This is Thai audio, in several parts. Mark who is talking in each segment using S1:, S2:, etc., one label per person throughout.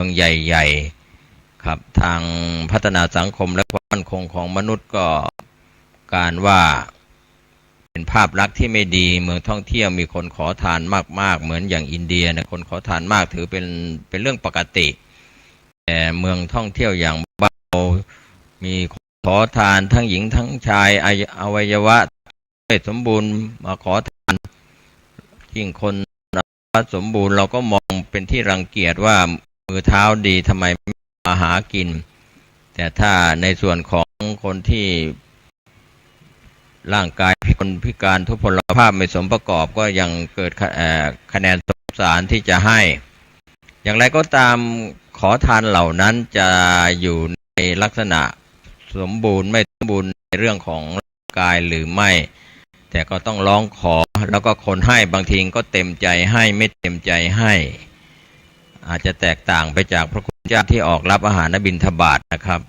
S1: มืองใหญ่ๆครับทางพัฒนาสังคมและความมั่นคงของมนุษย์ก็การว่าเป็นภาพลักษณ์ที่ไม่ดีเมืองท่องเที่ยวมีคนขอทานมากๆเหมือนอย่างอินเดียนะคนขอทานมากถือเป็นเรื่องปกติแต่เมืองท่องเที่ยวอย่างบ้านเรามีขอทานทั้งหญิงทั้งชายอวัยวะไม่สมบูรณ์มาขอทานยิ่งคนสมบูรณ์เราก็มองเป็นที่รังเกียจว่ามือเท้าดีทำไมไม่มาหากินแต่ถ้าในส่วนของคนที่ร่างกายคนพิการทุพพลภาพไม่สมประกอบก็ยังเกิดคะแนนสงสารที่จะให้อย่างไรก็ตามขอทานเหล่านั้นจะอยู่ในลักษณะสมบูรณ์ไม่สมบูรณ์ในเรื่องของร่างกายหรือไม่แต่ก็ต้องร้องขอแล้วก็คนให้บางทีก็เต็มใจให้ไม่เต็มใจให้อาจจะแตกต่างไปจากพระคุณเจ้าที่ออกรับอาหารบิณฑบาตนะครับ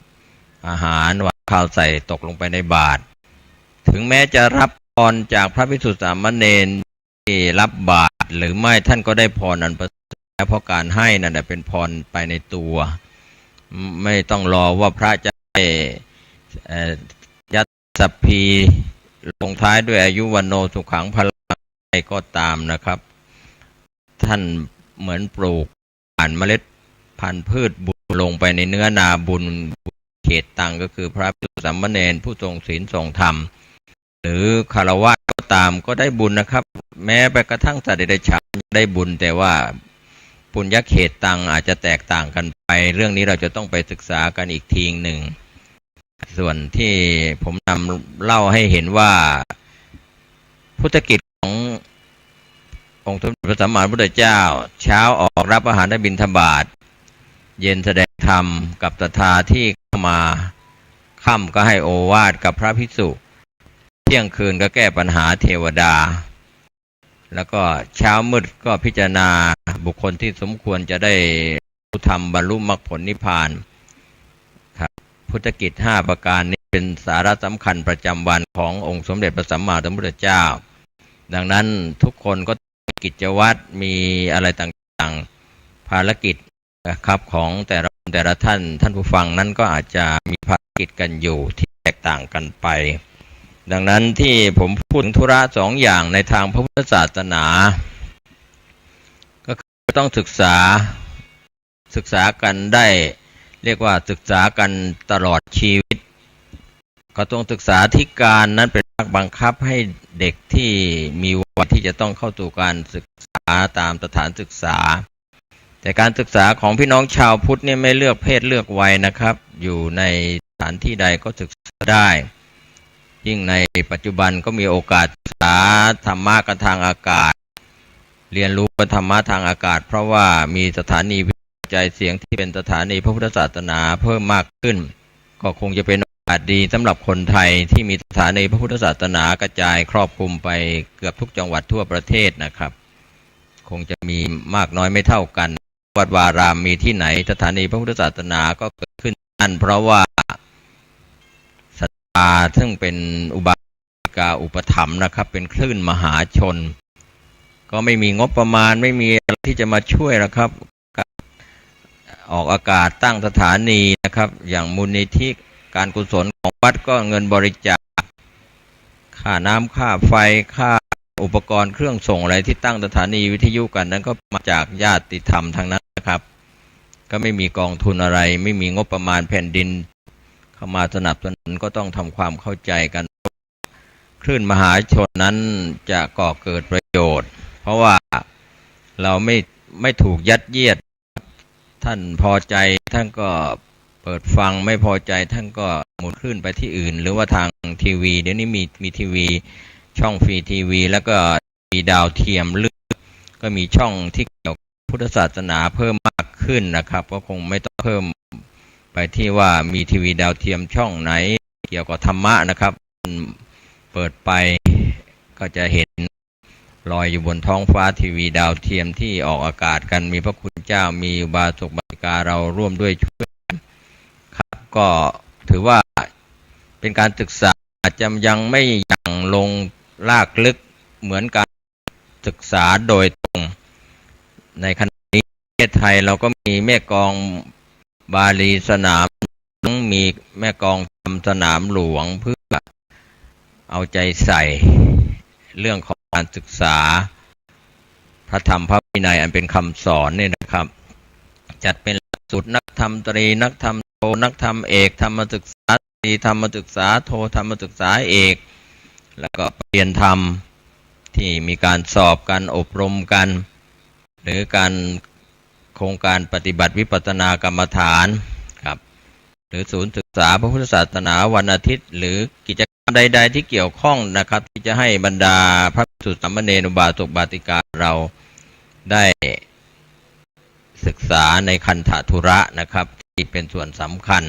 S1: อาหารวางข้าวใส่ตกลงไปในบาตรถึงแม้จะรับพรจากพระภิกษุสามเณรที่รับบาตรหรือไม่ท่านก็ได้พรอันประเสริฐเพราะการให้นั่นเป็นพรไปในตัวไม่ต้องรอว่าพระจะยัตสัพพีลงท้ายด้วยอายุวันโนสุขังพลังใดก็ตามนะครับท่านเหมือนปลูกเมล็ดพันธุ์พืชบุญลงไปในเนื้อนาบุญเขตตังก็คือพระภิกษุสามเณรผู้ทรงศีลทรงธรรมหรือคฤหัสถ์ก็ตามก็ได้บุญนะครับแม้ไปกระทั่งสัตว์เดรัจฉานได้บุญแต่ว่าปุญญเขตตังอาจจะแตกต่างกันไปเรื่องนี้เราจะต้องไปศึกษากันอีกทีหนึ่งส่วนที่ผมนำเล่าให้เห็นว่าพุทธกิจขององค์สมเด็จพระสัมมาสัมพุทธเจ้าเช้าออกรับอาหารบิณฑบาตเย็นแสดงธรรมกับศรัทธาที่เข้ามาค่ำก็ให้โอวาทกับพระภิกษุเที่ยงคืนก็แก้ปัญหาเทวดาแล้วก็เช้ามืดก็พิจารณาบุคคลที่สมควรจะได้ธรรมบรรลุมรรคผลนิพพานครับพุทธกิจ5ประการนี้เป็นสาระสำคัญประจำวันขององค์สมเด็จพระสัมมาสัมพุทธเจ้าดังนั้นทุกคนก็กิจวัตรมีอะไรต่างๆภารกิจนะครับของแต่ละท่านผู้ฟังนั้นก็อาจจะมีภารกิจกันอยู่ที่แตกต่างกันไปดังนั้นที่ผมพูดถึงธุระ2อย่างในทางพระพุทธศาสนาก็คือต้องศึกษากันได้เรียกว่าศึกษากันตลอดชีวิตก็ต้องศึกษาธิการนั้นเป็นภาคบังคับให้เด็กที่มีวัยที่จะต้องเข้าสู่การศึกษาตามสถานศึกษาแต่การศึกษาของพี่น้องชาวพุทธเนี่ยไม่เลือกเพศเลือกวัยนะครับอยู่ในสถานที่ใดก็ศึกษาได้ยิ่งในปัจจุบันก็มีโอกาสศึกษาธรรมะกันทางอากาศเรียนรู้ธรรมะทางอากาศเพราะว่ามีสถานีวิทยุกระจายเสียงที่เป็นสถานีพระพุทธศาสนาเพิ่มมากขึ้นก็คงจะเป็นโอกาสดีสำหรับคนไทยที่มีสถานีพระพุทธศาสนากระจายครอบคลุมไปเกือบทุกจังหวัดทั่วประเทศนะครับคงจะมีมากน้อยไม่เท่ากันวัดวารามมีที่ไหนสถานีพระพุทธศาสนาก็เกิดขึ้นนั่นเพราะว่าศรัทธาซึ่งเป็นอุบาสิกาอุปถัมภ์นะครับเป็นคลื่นมหาชนก็ไม่มีงบประมาณไม่มีอะไรที่จะมาช่วยนะครับออกอากาศตั้งสถานีนะครับอย่างมูลนิธิการกุศลของวัดก็เงินบริจาคค่าน้ำค่าไฟค่าอุปกรณ์เครื่องส่งอะไรที่ตั้งสถานีวิทยุกันนั้นก็มาจากญาติธรรมทั้งนั้นนะครับก็ไม่มีกองทุนอะไรไม่มีงบประมาณแผ่นดินเข้ามาสนับสนุนก็ต้องทำความเข้าใจกันคลื่นมหาชนนั้นจะก่อเกิดประโยชน์เพราะว่าเราไม่ถูกยัดเยียดท่านพอใจท่านก็เปิดฟังไม่พอใจท่านก็หมุนคลื่นไปที่อื่นหรือว่าทางทีวีเดี๋ยวนี้มีทีวีช่องฟรีทีวีแล้วก็มีดาวเทียมหรือก็มีช่องที่เกี่ยวกับพุทธศาสนาเพิ่มมากขึ้นนะครับก็คงไม่ต้องเพิ่มไปที่ว่ามีทีวีดาวเทียมช่องไหนเกี่ยวกับธรรมะนะครับเปิดไปก็จะเห็นลอยอยู่บนท้องฟ้าทีวีดาวเทียมที่ออกอากาศกันมีพระคุณเจ้ามีอุบาสกอุบาสิกาเราร่วมด้วยช่วยครับก็ถือว่าเป็นการศึกษาอาจจะยังไม่อย่างลงลากลึกเหมือนการศึกษาโดยตรงในขณะนี้ ศไทยเราก็มีแม่กลองบาลีสนามมีแม่กลองทำสนามหลวงเพื่อเอาใจใส่เรื่องของการศึกษาพระธรรมพระวินัยอันเป็นคำสอนเนี่ยนะครับจัดเป็นหลักสูตรนักธรรมตรีนักธรรมโทนักธรรมเอกธรรมศึกษาตรีธรรมศึกษาโทธรรมศึกษาเอกแล้วก็เรียนธรรมที่มีการสอบการอบรมกันหรือการโครงการปฏิบัติวิปัสสนากรรมฐานครับหรือศูนย์ศึกษาพระพุทธศาสนาวันอาทิตย์หรือกิจกรรมใดๆที่เกี่ยวข้องนะครับที่จะให้บรรดาพระภิกษุสามเณรอุบาสกอุบาสิกาเราได้ศึกษาในคันธทุระนะครับที่เป็นส่วนสำคัญ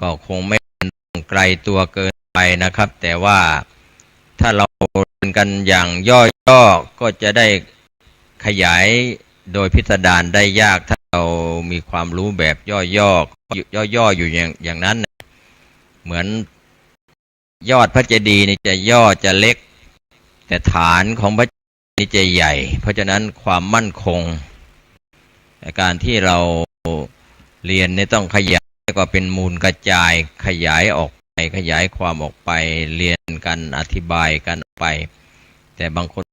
S1: ก็คงไม่ไกลตัวเกินไปนะครับแต่ว่าถ้าเราเรียนกันอย่างย่อๆก็จะได้ขยายโดยพิสดารได้ยากถ้าเรามีความรู้แบบย่อๆอยู่อย่างนั้นเหมือนยอดพระเจดีย์นี่จะย่อจะเล็กแต่ฐานของพระเจดีย์นี่จะใหญ่เพราะฉะนั้นความมั่นคงในการที่เราเรียนเนี่ยต้องขยายก็เป็นมูลกระจายขยายออกไปขยายความออกไปเรียนกันอธิบายกันออกไปแต่บางคน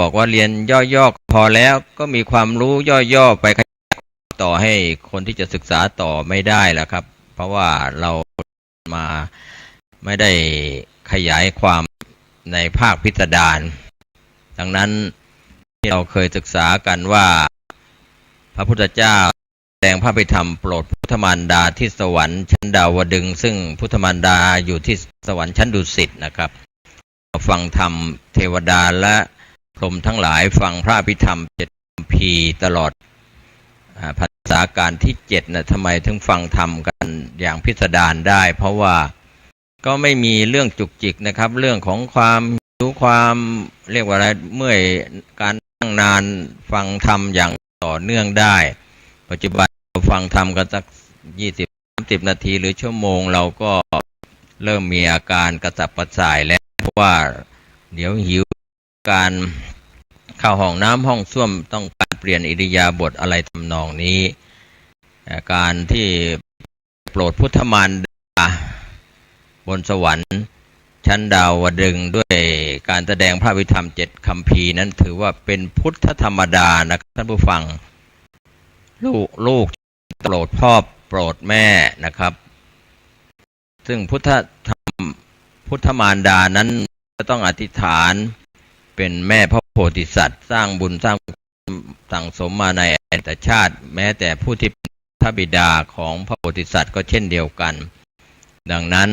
S1: บอกว่าเรียนย่อๆพอแล้วก็มีความรู้ย่อๆไปขยายต่อให้คนที่จะศึกษาต่อไม่ได้แล้วครับเพราะว่าเรามาไม่ได้ขยายความในภาคพิสดารดังนั้นที่เราเคยศึกษากันว่าพระพุทธเจ้าแสดงพระพิธรรมโปรดพุทธมารดาที่สวรรค์ชั้นดาวดึงซึ่งพุทธมารดาอยู่ที่สวรรค์ชั้นดุสิตนะครับฟังธรรมเทวดาและพรหมทั้งหลายฟังพระพิธรรม7 คัมภีร์ตลอดพรรษาการที่7นะทำไมถึงฟังธรรมกันอย่างพิสดารได้เพราะว่าก็ไม่มีเรื่องจุกจิกนะครับเรื่องของความรู้ความเรียกว่าอะไรเมื่อยการนั่งนานฟังธรรมอย่างต่อเนื่องได้ปัจจุบันเราฟังธรรมกันสัก20-30 นาทีหรือชั่วโมงเราก็เริ่มมีอาการกระสับกระส่ายแล้วเพราะว่าเดี๋ยวหิวการเข้าห้องน้ำห้องส้วมต้องการเปลี่ยนอิริยาบถอะไรทำนองนี้การที่โปรดพุทธมารดาบนสวรรค์ชั้นดาวดึงด้วยการแสดงพระพิธรรม7 คัมภีร์นั้นถือว่าเป็นพุทธธรรมดานะครับท่านผู้ฟังลูกโปรดพ่อโปรดแม่นะครับซึ่งพุทธมารดานั้นจะต้องอธิษฐานเป็นแม่พระโพธิสัตว์สร้างบุญสร้างสั่งสมมาในอดีตชาติแม้แต่ผู้ที่เป็นพระบิดาของพระโพธิสัตว์ก็เช่นเดียวกันดังนั้น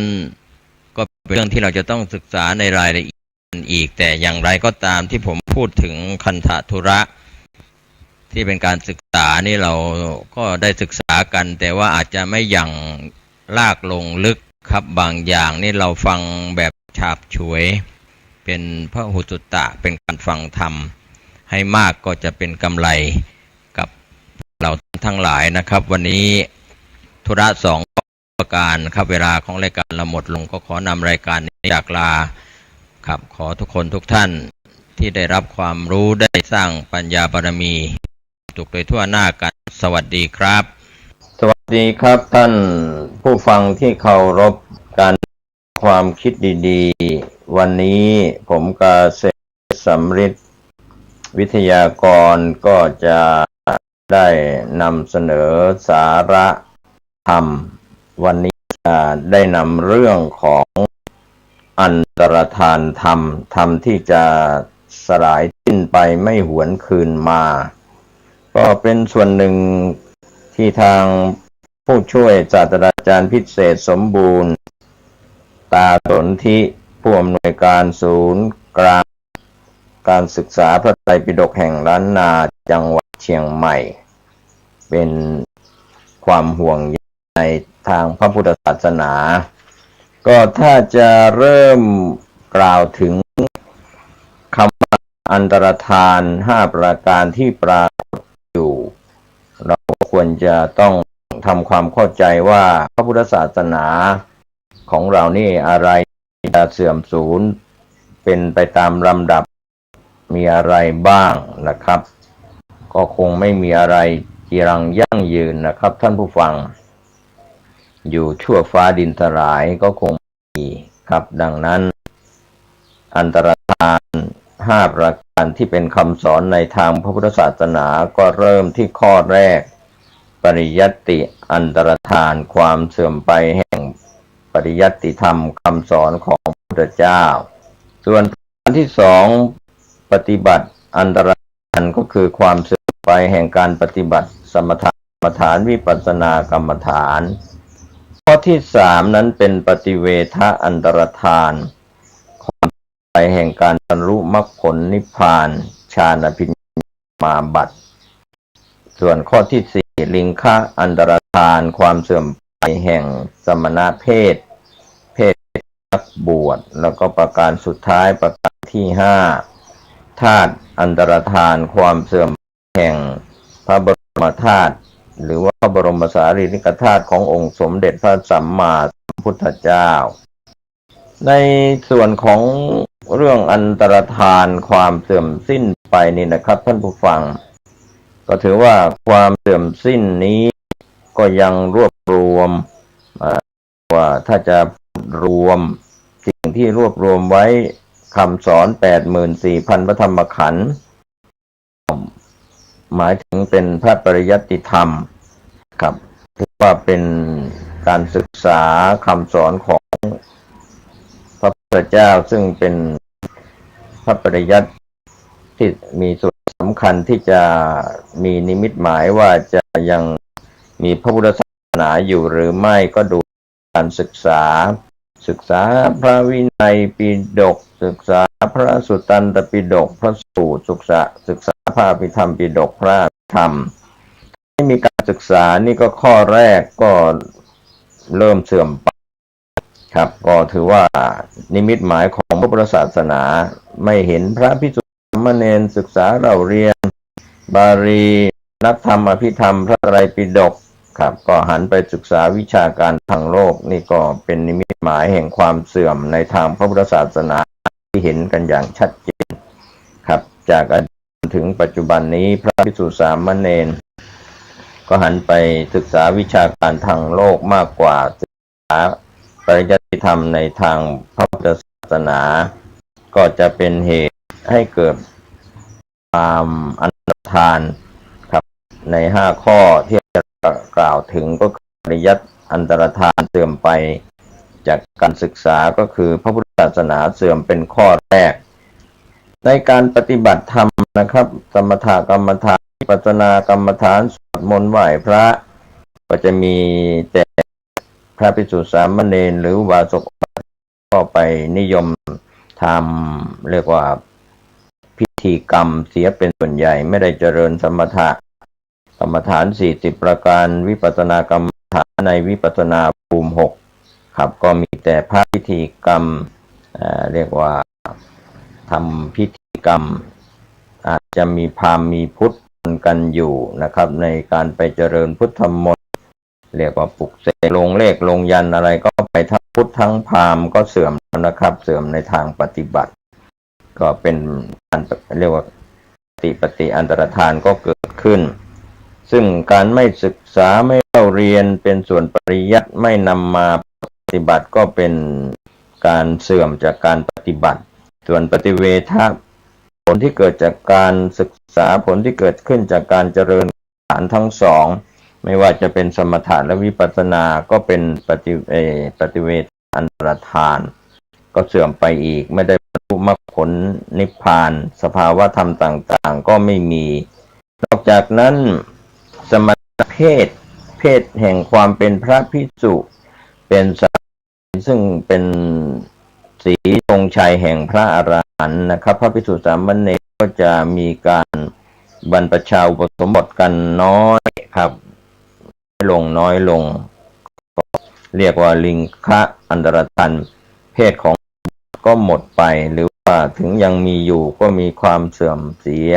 S1: ก็เป็นเรื่องที่เราจะต้องศึกษาในรายละเอียดอีกแต่อย่างไรก็ตามที่ผมพูดถึงคันธทุระที่เป็นการศึกษานี่เราก็ได้ศึกษากันแต่ว่าอาจจะไม่อย่างลากลงลึกครับบางอย่างนี่เราฟังแบบฉาบฉวยเป็นพหุตุตะเป็นการฟังธรรมให้มากก็จะเป็นกำไรกับเราทั้งหลายนะครับวันนี้ธุระ2 ประการครับเวลาของรายการเราหมดลงก็ขอนำรายการนี้จากลาครับขอทุกคนทุกท่านที่ได้รับความรู้ได้สร้างปัญญาบารมีถูกโดยทั่วหน้ากันสวัสดีครับสวัสดีครับท่านผู้ฟังที่เคารพการความคิดดีๆวันนี้ผมกาเสษสำริดวิทยากรก็จะได้นำเสนอสาระธรรมวันนี้จะได้นำเรื่องของอันตรธานธรรมที่จะสลายสิ้นไปไม่หวนคืนมาก็เป็นส่วนหนึ่งที่ทางผู้ช่วยศาสตราจารย์พิเศษสมบูรณ์ตาสนธิผู้อำนวยการศูนย์กลางการศึกษาพระไตรปิฎกแห่งล้านนาจังหวัดเชียงใหม่เป็นความห่วงใยในทางพระพุทธศาสนาก็ถ้าจะเริ่มกล่าวถึงคำอันตรธาน5 ประการที่ปรากฏอยู่เราควรจะต้องทำความเข้าใจว่าพระพุทธศาสนาของเรานี่อะไรจะเสื่อมสูญเป็นไปตามลำดับมีอะไรบ้างนะครับก็คงไม่มีอะไร จีรังยั่งยืนนะครับท่านผู้ฟังอยู่ชั่วฟ้าดินสลายก็คงมีครับดังนั้นอันตรธาน5ประการที่เป็นคำสอนในทางพระพุทธศาสนาก็เริ่มที่ข้อแรกปริยัตติอันตรธานความเสื่อมไปแห่งปริยัตติธรรมคำสอนของพระพุทธเจ้าส่วนอันที่สองปฏิบัติอันตรธานก็คือความเสื่อมไปแห่งการปฏิบัติสมถะกรรมฐานวิปัสสนากรรมฐานข้อที่สามนั้นเป็นปฏิเวทะอันตรธานความไปแห่งการบรรลุมรรคผลนิพพานฌานอภิญญามาบัติส่วนข้อที่สี่ลิงคะอันตรธานความเสื่อมไปแห่งสมณเพศนักบวชแล้วก็ประการสุดท้ายประการที่ห้าธาตุอันตรธานความเสื่อมแห่งพระบรมธาตุหรือว่าพระบรมสารีริกธาตุขององค์สมเด็จพระสัมมาสัมพุทธเจ้าในส่วนของเรื่องอันตรธานความเสื่อมสิ้นไปนี่นะครับท่านผู้ฟังก็ถือว่าความเสื่อมสิ้นนี้ก็ยังรวบรวมว่าถ้าจะรวมสิ่งที่รวบรวมไว้คำสอน 84,000 พระธรรมขันธ์หมายถึงเป็นพระปริยัติธรรมครับถือว่าเป็นการศึกษาคำสอนของพระพุทธเจ้าซึ่งเป็นพระปริยัติที่มีส่วนสำคัญที่จะมีนิมิตหมายว่าจะยังมีพระพุทธศาสนาอยู่หรือไม่ก็ดูการศึกษาพระวินัยปิฎกศึกษาพระสุตตันตปิฎกพระสูตรศึกษาพระอภิธรรมปิฎกพระธรรมไม่มีการศึกษานี่ก็ข้อแรกก็เริ่มเสื่อมไปครับก็ถือว่านิมิตหมายของพระพุทธศาสนาไม่เห็นพระภิกษุสามเณรศึกษาเราเรียนบาลีนักธรรมอภิธรรมพระไตรปิฎกครับก็หันไปศึกษาวิชาการทางโลกนี่ก็เป็นนิมิตหมายแห่งความเสื่อมในทางพระพุทธศาสนาที่เห็นกันอย่างชัดเจนครับจากอดีตถึงปัจจุบันนี้พระภิกษุสามเณรก็หันไปศึกษาวิชาการทางโลกมากกว่าศึกษาปริยัติธรรมในทางพระพุทธศาสนาก็จะเป็นเหตุให้เกิดความอันตรธานครับใน5ข้อที่กล่าวถึงก็คือปริยัติอันตรธานเสื่อมไปจากการศึกษาก็คือพระพุทธศาสนาเสื่อมเป็นข้อแรกในการปฏิบัติธรรมนะครับสมถกรรมฐานวิปัสสนากรรมฐานสวดมนต์ไหว้พระก็จะมีแต่พระภิกษุสามเณรหรืออุบาสกก็ไปนิยมทำเรียกว่าพิธีกรรมเสียเป็นส่วนใหญ่ไม่ได้เจริญสมถะกรรมฐาน40ประการวิปัสสนากรรมฐานในวิปัสสนาภูมิ6ครับก็มีแต่พระพิธีกรรมเรียกว่าทำพิธีกรรมอาจจะมีพราหมณ์มีพุทธกันอยู่นะครับในการไปเจริญพุทธมนต์เรียกว่าปลุกเสกลงเลขลงยันอะไรก็ไปทั้งพุทธทั้งพราหมณ์ก็เสื่อมนะครับเสื่อมในทางปฏิบัติก็เป็นการเรียกว่าปฏิอันตรธานก็เกิดขึ้นซึ่งการไม่ศึกษาไม่เข้าเรียนเป็นส่วนปริยัติไม่นำมาปฏิบัติก็เป็นการเสื่อมจากการปฏิบัติส่วนปฏิเวทะผลที่เกิดจากการศึกษาผลที่เกิดขึ้นจากการเจริญฐานทั้งสองไม่ว่าจะเป็นสมถะและวิปัสสนาก็เป็นปฏิเวทอันตรธานก็เสื่อมไปอีกไม่ได้บรรลุมรรคผลนิพพานสภาวะธรรมต่างๆก็ไม่มีนอกจากนั้นสมณเพศแห่งความเป็นพระภิกษุเป็นซึ่งเป็นสีธงชัยแห่งพระอรหันต์นะครับพระภิกษุสามเณรก็จะมีการบรรพชาอุปสมบทกันน้อยครับน้อยลงเรียกว่าลิงคะอันตรธานเพศของก็หมดไปหรือว่าถึงยังมีอยู่ก็มีความเสื่อมเสีย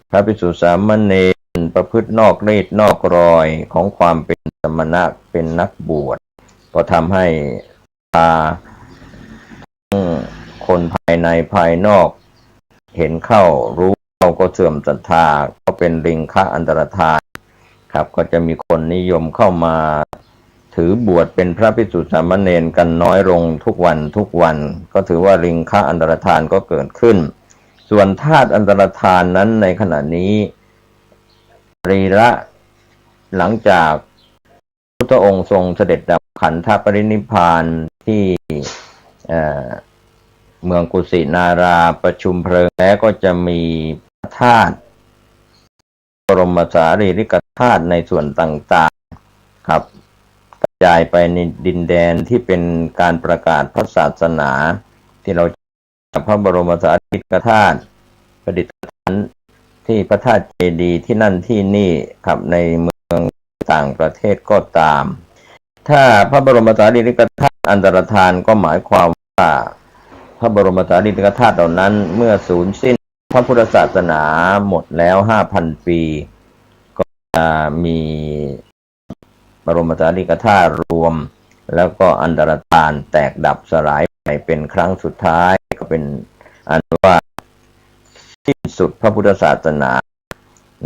S1: พระภิกษุสามเณรประพฤตินอกรีดนอกรอยของความเป็นสมณะเป็นนักบวชก็ทำให้คนภายในภายนอกเห็นเข้ารู้เข้าก็เสื่อมศรัทธาก็เป็นลิงคะอันตรธาน ครับก็จะมีคนนิยมเข้ามาถือบวชเป็นพระภิกษุสามเณรกันน้อยลงทุกวันก็ถือว่าริงคะอันตรธานก็เกิดขึ้นส่วนธาตุอันตรธานนั้นในขณะนี้รีระหลังจากพุทธองค์ทรงเสด็จดับขันธปรินิพพานที่เมืองกุสินาราประชุมเพลิงแล้วก็จะมีพระธาตุบรมสารีริกธาตุในส่วนต่างๆครับกระจายไปในดินแดนที่เป็นการประกาศพระศาสนาที่เราพระบรมสารีริกธาตุประดิษฐานที่พระธาตุเจดีย์ที่นั่นที่นี่ครับในเมืองต่างประเทศก็ตามถ้าพระบรมสารีริกธาตุอันตรธานก็หมายความว่าพระบรมสารีริกธาตุเหล่านั้นเมื่อสูญสิ้นพระพุทธศาสนาหมดแล้ว 5,000 ปีก็จะมีบรมสารีริกธาตุรวมแล้วก็อันตรธานแตกดับสลายไปเป็นครั้งสุดท้ายก็เป็นอันว่าสิ้นสุดพระพุทธศาสนา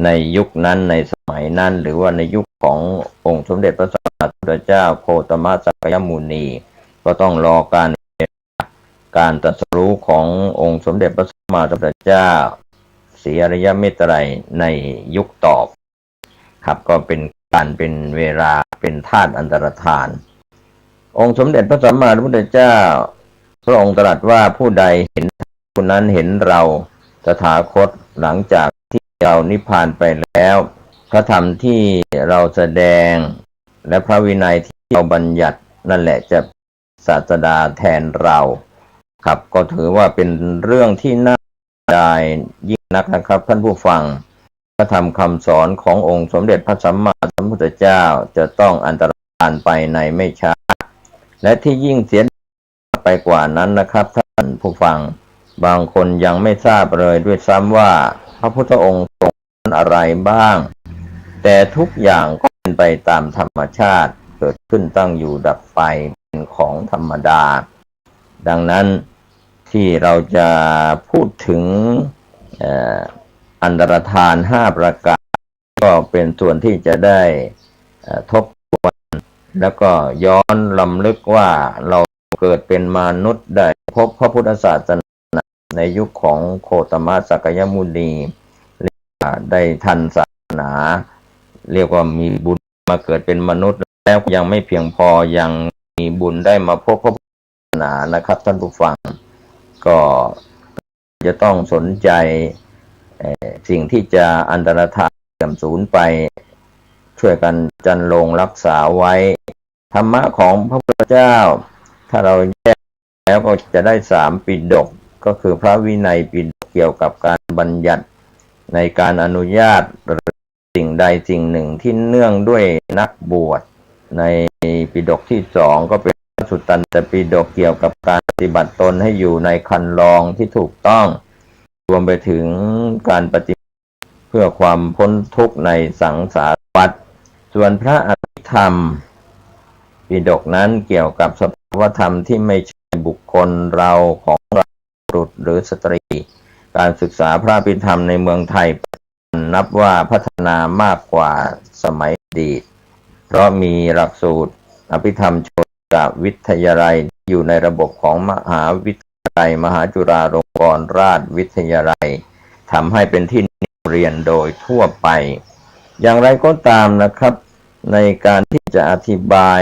S1: ในยุคนั้นในสมัยนั้นหรือว่าในยุคขององค์สมเด็จพระสัมมาสัมพุทธเจ้าโคตมสักยมุนีก็ต้องรอการตรัสรู้ขององค์สมเด็จพระสัมมาสัมพุทธเจ้าศรีอริยเมตไตรในยุคต่อครับก็เป็นการเป็นเวลาเป็นธาตุอันตรธานองค์สมเด็จพระสัมมาสัมพุทธเจ้าพระองค์ตรัสว่าผู้ใดเห็นผู้นั้นเห็นเราตถาคตหลังจากที่เรานิพพานไปแล้วพระธรรมที่เราแสดงและพระวินัยที่เราบัญญัตินั่นแหละจะศาสดาแทนเราครับก็ถือว่าเป็นเรื่องที่น่าได้ยิ่งนักนะครับท่านผู้ฟังพระธรรมคำสอนขององค์สมเด็จพระสัมมาสัมพุทธเจ้าจะต้องอันตรธานไปในไม่ช้าและที่ยิ่งเสียไปกว่านั้นนะครับท่านผู้ฟังบางคนยังไม่ทราบเลยด้วยซ้ำว่าพระพุทธองค์ทรงอะไรบ้างแต่ทุกอย่างก็เป็นไปตามธรรมชาติเกิดขึ้นตั้งอยู่ดับไปเป็นของธรรมดาดังนั้นที่เราจะพูดถึงอันตรธาน5ประการก็เป็นส่วนที่จะได้ทบทวนแล้วก็ย้อนรำลึกว่าเราเกิดเป็นมนุษย์ได้พบพระพุทธศาสนาในยุคของโคตมสักยมุนีได้ทันศาสนาเรียกว่ามีบุญมาเกิดเป็นมนุษย์แล้วยังไม่เพียงพอยังมีบุญได้มาพบพระพุทธศาสนานะครับท่านผู้ฟังก็จะต้องสนใจสิ่งที่จะอันตรธานเสื่อมสูญไปช่วยกันจันลงรักษาไว้ธรรมะของพระพุทธเจ้าถ้าเราแยกแล้วก็จะได้3ปิฎกก็คือพระวินัยปิฎกเกี่ยวกับการบัญญัติในการอนุญาตหรือสิ่งใดสิ่งหนึ่งที่เนื่องด้วยนักบวชในปิฎกที่2ก็เป็นสุตตันตปิฎกเกี่ยวกับการปฏิบัติตนให้อยู่ในคันลองที่ถูกต้องรวมไปถึงการปฏิบัติเพื่อความพ้นทุกข์ในสังสารวัฏส่วนพระอภิธรรมปิฎกนั้นเกี่ยวกับสภาวธรรมที่ไม่ใช่บุคคลเราของเราบุรุษหรือสตรีการศึกษาพระอภิธรรมในเมืองไทยนับว่าพัฒนามากกว่าสมัยอดีตเพราะมีหลักสูตรอภิธรรมโชติวิทยาลัยอยู่ในระบบของมหาวิทยาลัยมหาจุฬาลงกรณราชวิทยาลัยทำให้เป็นที่นิยมเรียนโดยทั่วไปอย่างไรก็ตามนะครับในการที่จะอธิบาย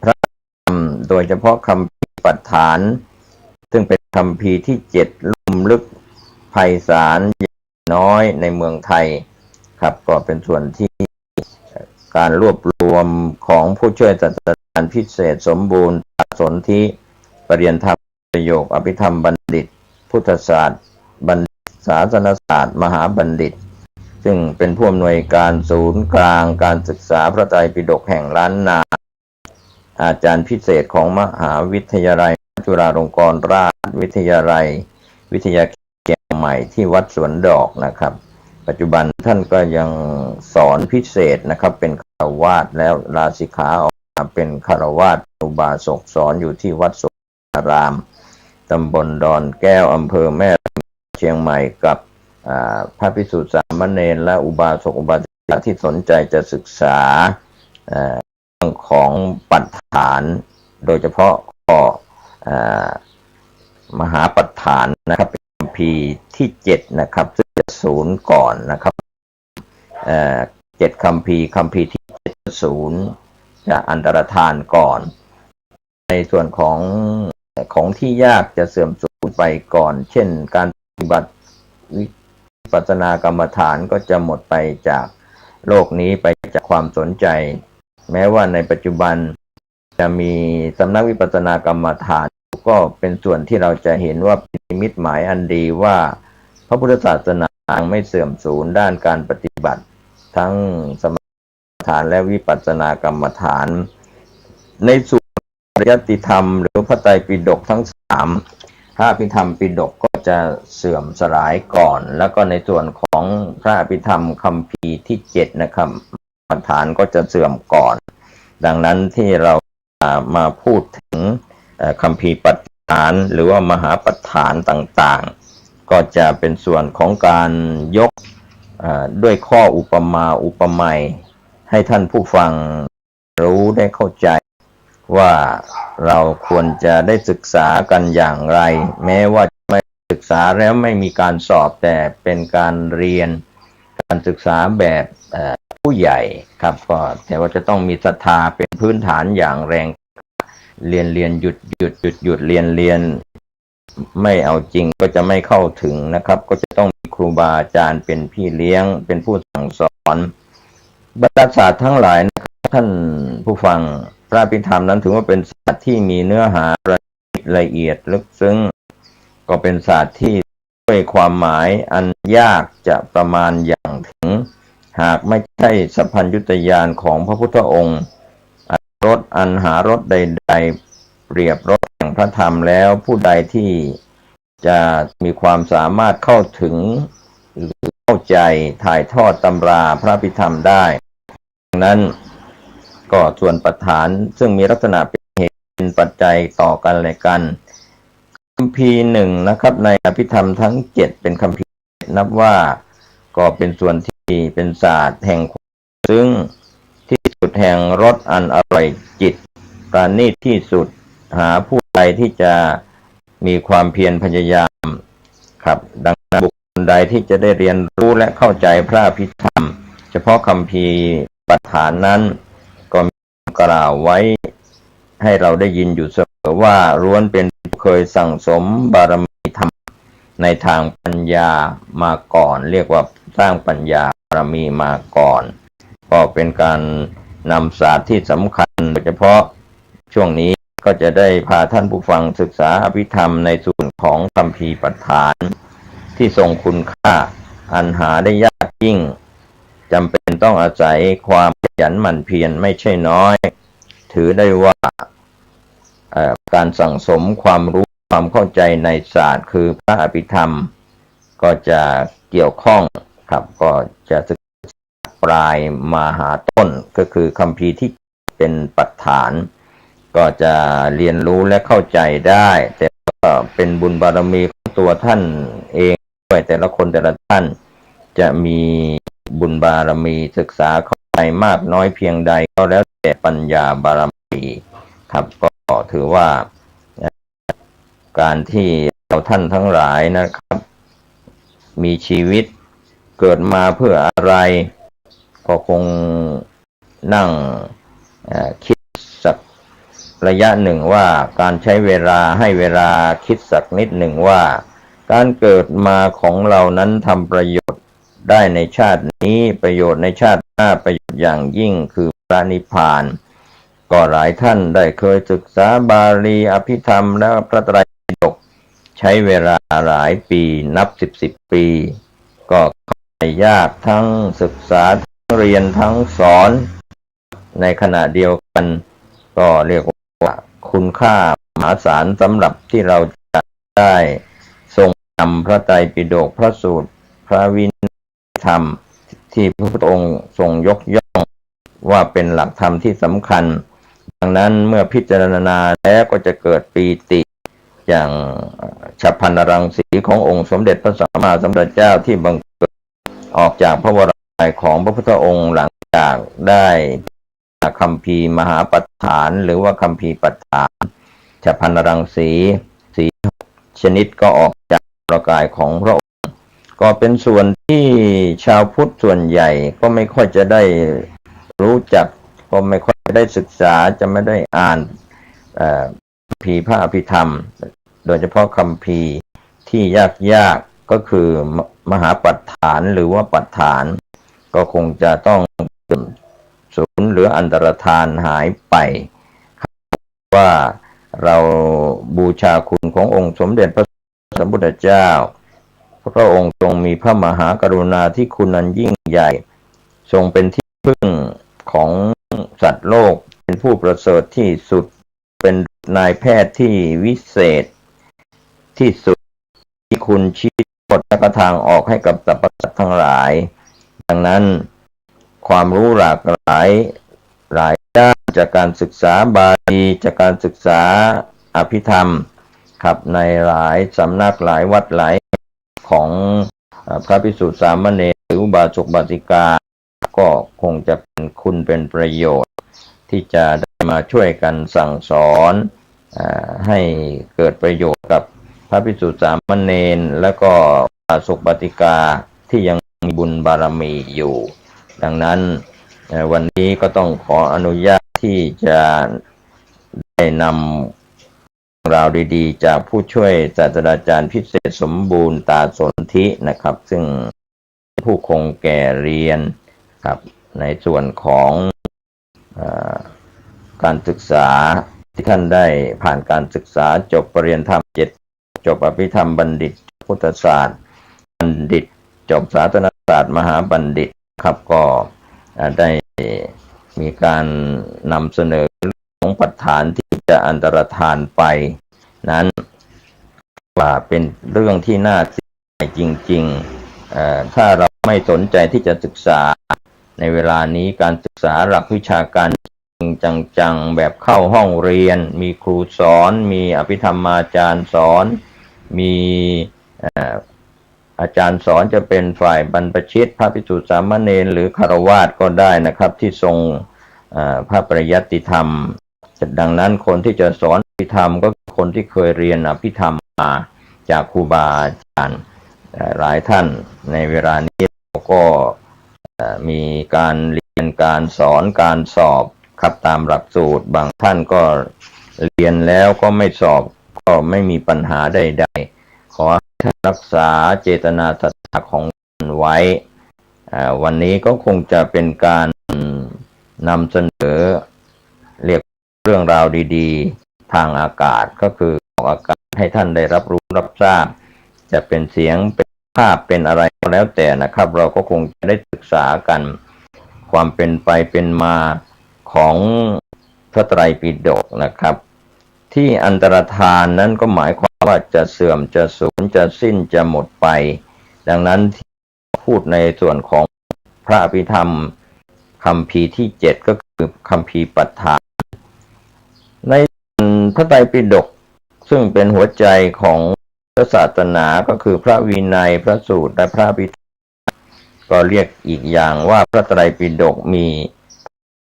S1: พระธรรมโดยเฉพาะคำพีปัฏฐานซึ่งเป็นคำพีที่7ลุ่มลึกไพศาลน้อยในเมืองไทยครับก็เป็นส่วนที่การรวบรวมของผู้ช่วยศาสตราจารย์พิเศษสมบูรณ์สนธิปริญญาประโยคอภิธรรมบัณฑิตพุทธศาสตร์บัณฑิตศาสนศาสตร์มหาบัณฑิตซึ่งเป็นผู้อำนวยการศูนย์กลางการศึกษาพระไตรปิฎกแห่งล้านนาอาจารย์พิเศษของมหาวิทยาลัยจุฬาลงกรณราชวิทยาลัยวิทยาเขตใหม่ที่วัดสวนดอกนะครับปัจจุบันท่านก็ยังสอนพิเศษนะครับเป็นฆราวาสแล้วลาสิกขาออกมาเป็นฆราวาสอุบาสกสอนอยู่ที่วัดสุนารามตำบลดอนแก้วอำเภอแม่เชียงใหม่กับพระภิกษุสามเณรและอุบาสกอุบาสิ ที่สนใจจะศึกษาเรื่องของปัฏฐานโดยเฉพาะข้อมหาปัฏฐานนะครับเป็นคัมภีร์ที่7นะครับซึ่งจะศูนย์ก่อนนะครับ7คัมภีร์ที่7จะอันตรธานก่อนในส่วนของที่ยากจะเสื่อมสูญไปก่อนเช่นการปฏิบัติวิปัสสนากรรมฐานก็จะหมดไปจากโลกนี้ไปจากความสนใจแม้ว่าในปัจจุบันจะมีสำนักวิปัสสนากรรมฐานก็เป็นส่วนที่เราจะเห็นว่าเป็นนิมิตหมายอันดีว่าพระพุทธศาสนาไม่เสื่อมสูญด้านการปฏิบัติทั้งสมถะและวิปัสสนากรรมฐานในส่วนปริยัติธรรมหรือพระไตรปิฎกทั้ง3พระอภิธรรมปิฎกก็จะเสื่อมสลายก่อนแล้วก็ในส่วนของพระอภิธรรมคัมภีร์ที่7นะครับปัฏฐานก็จะเสื่อมก่อนดังนั้นที่เรามาพูดถึงคัมภีร์ปัฏฐานหรือว่ามหาปัฏฐานต่างๆก็จะเป็นส่วนของการยกด้วยข้ออุปมาอุปไมยให้ท่านผู้ฟังรู้ได้เข้าใจว่าเราควรจะได้ศึกษากันอย่างไรแม้ว่าไม่ศึกษาแล้วไม่มีการสอบแต่เป็นการเรียนการศึกษาแบบผู้ใหญ่ครับก็แต่ว่าจะต้องมีศรัทธาเป็นพื้นฐานอย่างแรงเรียนหยุดเรียนไม่เอาจริงก็จะไม่เข้าถึงนะครับก็จะต้องมีครูบาอาจารย์เป็นพี่เลี้ยงเป็นผู้สั่งสอนบรรดาศาสตร์ทั้งหลายนะครับท่านผู้ฟังพระอภิธรรมนั้นถือว่าเป็นศาสตร์ที่มีเนื้อหาละเอียดลึกซึ้งก็เป็นศาสตร์ที่ด้วยความหมายอันยากจะประมาณอย่างถึงหากไม่ใช่สัพพัญญุตญาณของพระพุทธองค์รสอันหารสใดๆเปรียบรสแห่งพระธรรมแล้วผู้ใดที่จะมีความสามารถเข้าถึงหรือเข้าใจถ่ายทอดตำราพระอภิธรรมได้ดังนั้นก็ส่วนปัฏฐานซึ่งมีลักษณะเป็นเหตุเป็นปัจจัยต่อกันและกันคัมภีร์หนึ่งนะครับในอภิธรรมทั้ง7เป็นคัมภีร์นับว่าก็เป็นส่วนที่เป็นศาสตร์แห่งซึ่งที่สุดแห่งรสอันอร่อยจิตประณีตที่สุดหาผู้ใดที่จะมีความเพียรพยายามครับดังนั้นบุคคลใดที่จะได้เรียนรู้และเข้าใจพระอภิธรรมเฉพาะคัมภีร์ปัฏฐานนั้นก็มีกล่าวไว้ให้เราได้ยินอยู่เสมอว่าล้วนเป็นผู้เคยสั่งสมบารมีธรรมในทางปัญญามาก่อนเรียกว่าสร้างปัญญาบารมีมาก่อนก็เป็นการนำศาสตร์ที่สำคัญโดยเฉพาะช่วงนี้ก็จะได้พาท่านผู้ฟังศึกษาอภิธรรมในส่วนของคัมภีร์ปัฏฐานที่ทรงคุณค่าอันหาได้ยากยิ่งจำเป็นต้องอาศัยความขยันหมั่นเพียรไม่ใช่น้อยถือได้ว่าการสั่งสมความรู้ความเข้าใจในศาสตร์คือพระอภิธรรมก็จะเกี่ยวข้องครับก็จะศึกษาปลายมาหาต้นก็คือคัมภีร์ที่เป็นปัฏฐานก็จะเรียนรู้และเข้าใจได้แต่ก็เป็นบุญบารมีของตัวท่านเองด้วยแต่ละคนแต่ละท่านจะมีบุญบารมีศึกษาเข้าใจมากน้อยเพียงใดก็แล้วแต่ปัญญาบารมีครับก็ถือว่าการที่เราท่านทั้งหลายนะครับมีชีวิตเกิดมาเพื่ออะไรก็คงนั่งคิดสักระยะหนึ่งว่าการใช้เวลาให้เวลาคิดสักนิดหนึ่งว่าการเกิดมาของเรานั้นทำประโยชน์ได้ในชาตินี้ประโยชน์ในชาติหน้าประโยชน์อย่างยิ่งคือพระนิพพานก็หลายท่านได้เคยศึกษาบาลีอภิธรรมและพระไตรปิฎกใช้เวลาหลายปีนับสิบปีก็เข้าใจยากทั้งศึกษาทั้งเรียนทั้งสอนในขณะเดียวกันก็เรียกว่าคุณค่ามหาศาลสำหรับที่เราจะได้ทรงนำพระไตรปิฎกพระสูตรพระวินัยธรรมที่พระพุทธองค์ทรงยกย่องว่าเป็นหลักธรรมที่สำคัญดังนั้นเมื่อพิจารณาแล้วก็จะเกิดปีติอย่างฉัพพรรณรังสีขององค์สมเด็จพระสัมมาสัมพุทธเจ้าที่บังเกิดออกจากพระวรกาย ของพระพุทธองค์หลังจากได้คัมภีร์มหาปัฏฐานหรือว่าคัมภีร์ปัฏฐานฉัพพนรังสีชนิดก็ออกจากประกายของพระองค์ก็เป็นส่วนที่ชาวพุทธส่วนใหญ่ก็ไม่ค่อยจะได้รู้จักก็ไม่ค่อยได้ศึกษาจะไม่ได้อ่านคัมภีร์พระอภิธรรมโดยเฉพาะคัมภีร์ที่ยากก็คือมหาปัฏฐานหรือว่าปัฏฐานก็คงจะต้องสูญหรืออันตรธานหายไปว่าเราบูชาคุณขององค์สมเด็จพระสัมพุทธเจ้าพระองค์ทรงมีพระมหากรุณาธิคุณอันยิ่งใหญ่ทรงเป็นที่พึ่งของสัตว์โลกเป็นผู้ประเสริฐที่สุดเป็นนายแพทย์ที่วิเศษที่สุดที่คุณชี้กฎและทางออกให้กับสรรพสัตว์ทั้งหลายดังนั้นความรู้หลากหลายด้านจากการศึกษาบาลีจากการศึกษาอภิธรรมครับในหลายสำนักหลายวัดหลายของพระภิกษุสามเณรหรืออุบาสกอุบาสิกาก็คงจะเป็นคุณเป็นประโยชน์ที่จะได้มาช่วยกันสั่งสอนให้เกิดประโยชน์กับพระภิกษุสามเณรและก็อุบาสกอุบาสิกาที่ยังมีบุญบารมีอยู่ดังนั้นวันนี้ก็ต้องขออนุญาตที่จะได้นำราวดีๆจากผู้ช่วยศาสตราจารย์พิเศษสมบูรณ์ตาสนธินะครับซึ่งผู้คงแก่เรียนครับในส่วนของการศึกษาที่ท่านได้ผ่านการศึกษาจบปริญญาธรรม7จบอภิธรรมบัณฑิตพุทธศาสตร์บัณฑิตจบศาสนศาสตร์มหาบัณฑิตครับก็ได้มีการนำเสนอของปัฏฐานที่จะอันตรธานไปนั้นว่าเป็นเรื่องที่น่าเสียดายจริงๆถ้าเราไม่สนใจที่จะศึกษาในเวลานี้การศึกษาหลักวิชาการจริงจังๆแบบเข้าห้องเรียนมีครูสอนมีอภิธรรมาจารย์สอนมีอาจารย์สอนจะเป็นฝ่ายบรรพชิตพระภิกษุสามเณรหรือฆราวาสก็ได้นะครับที่ทรงพระปริยัติธรรมดังนั้นคนที่จะสอนอภิธรรมก็คนที่เคยเรียนอภิธรรมมาจากครูบาอาจารย์หลายท่านในเวลานี้ก็มีการเรียนการสอนการสอบครับตามหลักสูตรบางท่านก็เรียนแล้วก็ไม่สอบก็ไม่มีปัญหาใดๆขอรักษาเจตนาศรัทธาของท่านไว้วันนี้ก็คงจะเป็นการนำเสนอเรียกเรื่องราวดีๆทางอากาศก็คือออกอากาศให้ท่านได้รับรู้รับทราบจะเป็นเสียงเป็นภาพเป็นอะไรก็แล้วแต่นะครับเราก็คงจะได้ศึกษากันความเป็นไปเป็นมาของพระไตรปิฎกนะครับที่อันตรธานนั้นก็หมายความว่าจะเสื่อมจะสูญจะสิ้นจะหมดไปดังนั้นที่พูดในส่วนของพระอภิธรรมคัมภีร์ที่7ก็คือคัมภีร์ปัฏฐานในพระไตรปิฎกซึ่งเป็นหัวใจของพระศาสนาก็คือพระวินัยพระสูตรและพระอภิธรรมก็เรียกอีกอย่างว่าพระไตรปิฎกมี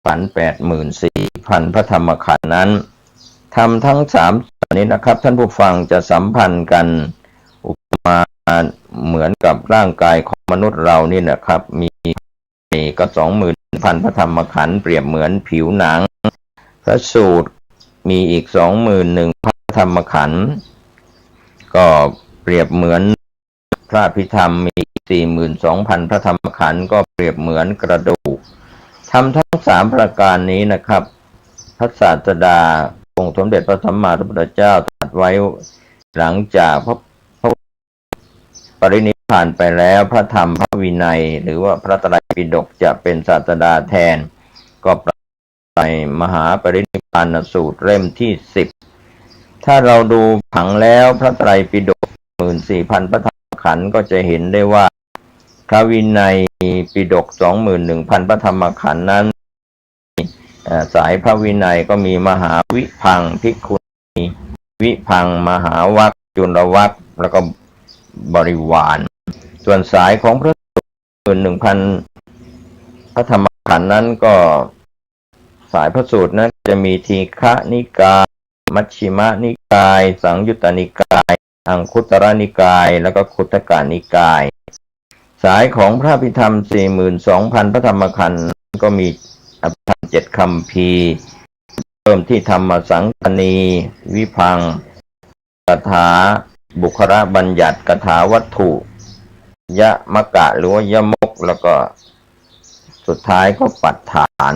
S1: 84,000 พระธรรมขันธ์นั้นทำทั้ง3นี้นะครับท่านผู้ฟังจะสัมพันธ์กันอุปมาเหมือนกับร่างกายของมนุษย์เรานี่นะครับมีก็ 20,000 พระธรรมขันธ์เปรียบเหมือนผิวหนังพระสูตรมีอีก 21,000 พระธรรมขันธ์ก็เปรียบเหมือนพระอภิธรรมมี 42,000 พระธรรมขันธ์ก็เปรียบเหมือนกระดูกทำทั้ง3ประการนี้นะครับพระศาสดาองค์สมเด็จพระสัมมาสัมพุทธเจ้าตรัสไว้หลังจากพระปรินิพพานไปแล้วพระธรรมพระวินัยหรือว่าพระไตรปิฎกจะเป็นศาสดาแทนก็ในมหาปรินิพพานสูตรเล่มที่10ถ้าเราดูผังแล้วพระไตรปิฎก 14,000 พระธรรมขันธ์ก็จะเห็นได้ว่าพระวินัยปิฎก 21,000 พระธรรมขันธ์นั้นสายพระวินัยก็มีมหาวิพังภิกขุณีวิพังมหาวรรคจุลวรรคแล้วก็บริวารส่วนสายของพระสูตร 1,000 พระธรรมขันธ์นั้นก็สายพระสูตรนั้นจะมีทีฆนิกายมัชฌิมนิกายสังยุตตนิกายอังคุตรนิกายแล้วก็คุตกานิกายสายของพระพิธรรม 42,000 พระธรรมขันธ์ก็มีอภิธรรม7 คัมภีร์เริ่มที่ธรรมสังคณีวิพังค์คาถาบุคละบัญญัติคาถาวัตถุยะมกะหรือว่ายมกแล้วก็สุดท้ายก็ปัฏฐาน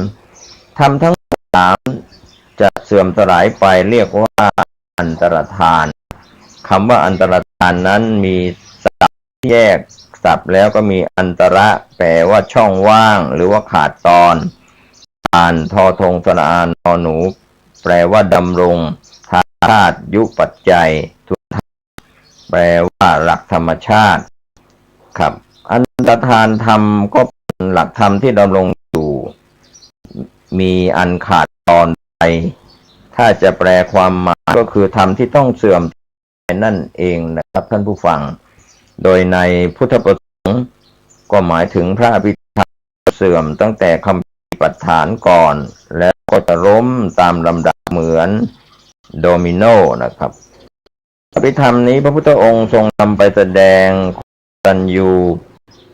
S1: ธรรมทั้งสามจะเสื่อมสลายไปเรียกว่าอันตรธานคำว่าอันตรธานนั้นมีศัพท์แยกศัพท์แล้วก็มีอันตระแปลว่าช่องว่างหรือว่าขาดตอนอ่านทอทงสระอานนอหนูแปลว่าดำรงธาตุยุปัจจัยทุกแปลว่าหลักธรรมชาติครับอันตรธานธรรมก็เป็นหลักธรรมที่ดำรงอยู่มีอันขาดตอนไปถ้าจะแปลความหมายก็คือธรรมที่ต้องเสื่อมนั่นเองนะครับท่านผู้ฟังโดยในพุทธประสงค์ก็หมายถึงพระอภิธรรมเสื่อมตั้งแต่คำปฏิปฐานก่อนแล้วก็จะล้มตามลำดับเหมือนโดมิโนนะครับอภิธรรมนี้พระพุทธองค์ทรงนำไปแสดงตัญญู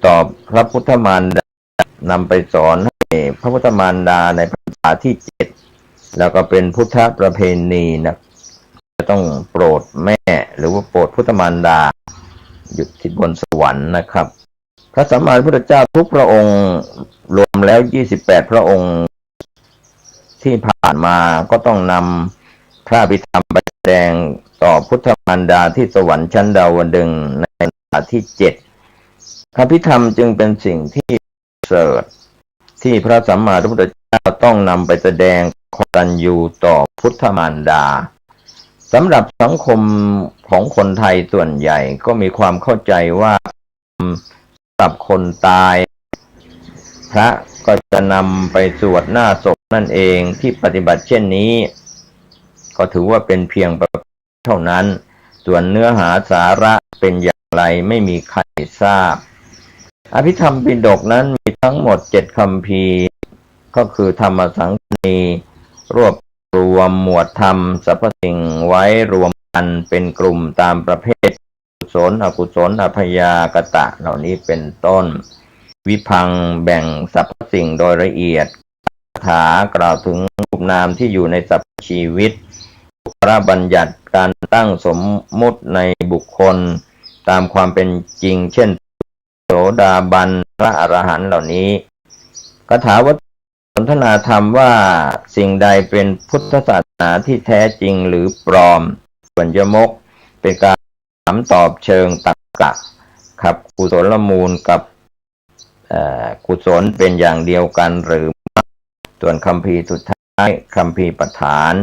S1: ต่อพระพุทธมารดานำไปสอนให้พระพุทธมารดาในพรรษาที่7แล้วก็เป็นพุทธประเพณีนะจะต้องโปรดแม่หรือว่าโปรดพุทธมารดาอยู่ที่บนสวรรค์นะครับพระสัมมาสัมพุทธเจ้าทุกพระองค์รวมแล้ว28พระองค์ที่ผ่านมาก็ต้องนำพระอภิธรรมไปแสดงต่อพุทธมารดาที่สวรรค์ชั้นดาวดึงส์ในพรรษาที่7พระอภิธรรมจึงเป็นสิ่งที่ประเสริฐที่พระสัมมาสัมพุทธเจ้าต้องนำไปแสดงความกตัญญูต่อพุทธมารดาสำหรับสังคมของคนไทยส่วนใหญ่ก็มีความเข้าใจว่าสำหรับคนตายพระก็จะนำไปสวดหน้าศพนั่นเองที่ปฏิบัติเช่นนี้ก็ถือว่าเป็นเพียงเท่านั้นส่วนเนื้อหาสาระเป็นอย่างไรไม่มีใครทราบอภิธรรมปิฎกนั้นมีทั้งหมด7 คัมภีร์ก็คือธรรมสังคณีรวบรวมหมวดธรรมสรรพสิ่งไว้รวมกันเป็นกลุ่มตามประเภทกุศลอกุศลอภยากตะเหล่านี้เป็นต้นวิพังค์แบ่งสรรพสิ่งโดยละเอียดคาถากล่าวถึงรูปนามที่อยู่ในสรรพชีวิตพระบัญญัติการตั้งสมมุติในบุคคลตามความเป็นจริงเช่นโสดาบันพระอรหันต์เหล่านี้คาถาวัตสนทนาธรรมว่าสิ่งใดเป็นพุทธศาสนาที่แท้จริงหรือปลอมส่วนยมกเป็นการถามตอบเชิงตรรกะครับกุศลมูลกับกุศลเป็นอย่างเดียวกันหรือส่วนคัมภีร์สุดท้ายคัมภีร์ปฐาน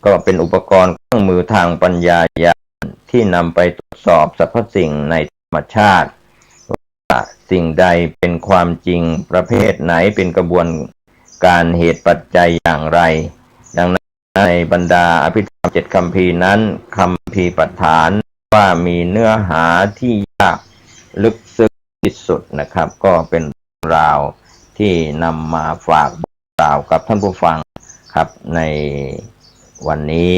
S1: ก็เป็นอุปกรณ์เครื่องมือทางปัญญาญาณที่นำไปตรวจสอบสรรพสิ่งในธรรมชาติว่าสิ่งใดเป็นความจริงประเภทไหนเป็นกระบวนการเหตุปัจจัยอย่างไรดังนั้นในบรรดาอภิธรรม7 คัมภีร์นั้นคัมภีร์ปฐานว่ามีเนื้อหาที่ยากลึกซึ้งที่สุดนะครับก็เป็นราวที่นำมาฝากกล่าวกับท่านผู้ฟังครับในวันนี้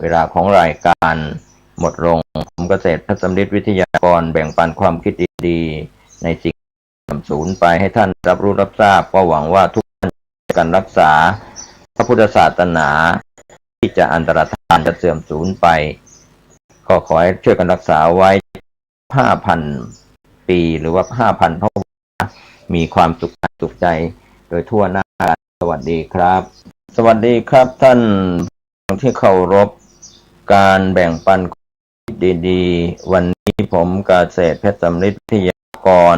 S1: เวลาของรายการหมดลงผมเกษตรพัฒนวิทยากรแบ่งปันความคิดดีๆในสิ่งสูญไปให้ท่านรับรู้รับทราบก็หวังว่าทุกท่านจะกันรักษาพระพุทธศาสนาที่จะอันตรธานจะเสื่อมสูญไปก็ขอให้ช่วยกันรักษาไว้ 5,000 ปีหรือว่า 5,000 พระมีความสุขใจโดยทั่วหน้าสวัสดีครับสวัสดีครับท่านที่เคารพการแบ่งปันดีๆวันนี้ผมเกษตรเพชรสำริดวิทยากร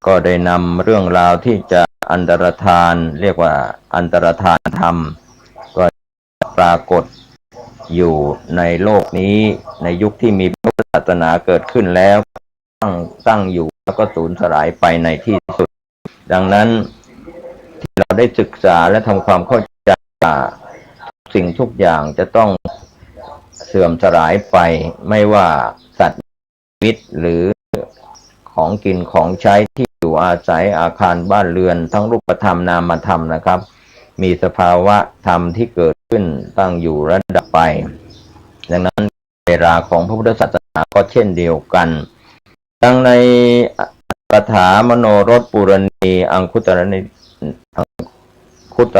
S1: ก็ได้นำเรื่องราวที่จะอันตรธานเรียกว่าอันตรธานธรรมก็ปรากฏอยู่ในโลกนี้ในยุคที่มีพุทธศาสนาเกิดขึ้นแล้วตั้งอยู่แล้วก็สูญสลายไปในที่สุดดังนั้นที่เราได้ศึกษาและทำความเข้าใจว่าสิ่งทุกอย่างจะต้องเสื่อมสลายไปไม่ว่าสัตว์ชีวิตหรือของกินของใช้ที่อยู่ อาศัยอาคารบ้านเรือนทั้งรูปธรรมนามธรรมนะครับมีสภาวะธรรมที่เกิดขึ้นตั้งอยู่และดับไปดังนั้นเวลาของพระพุทธศาสนาก็เช่นเดียวกันดังในคาถามโนรสปุรณีอังคุต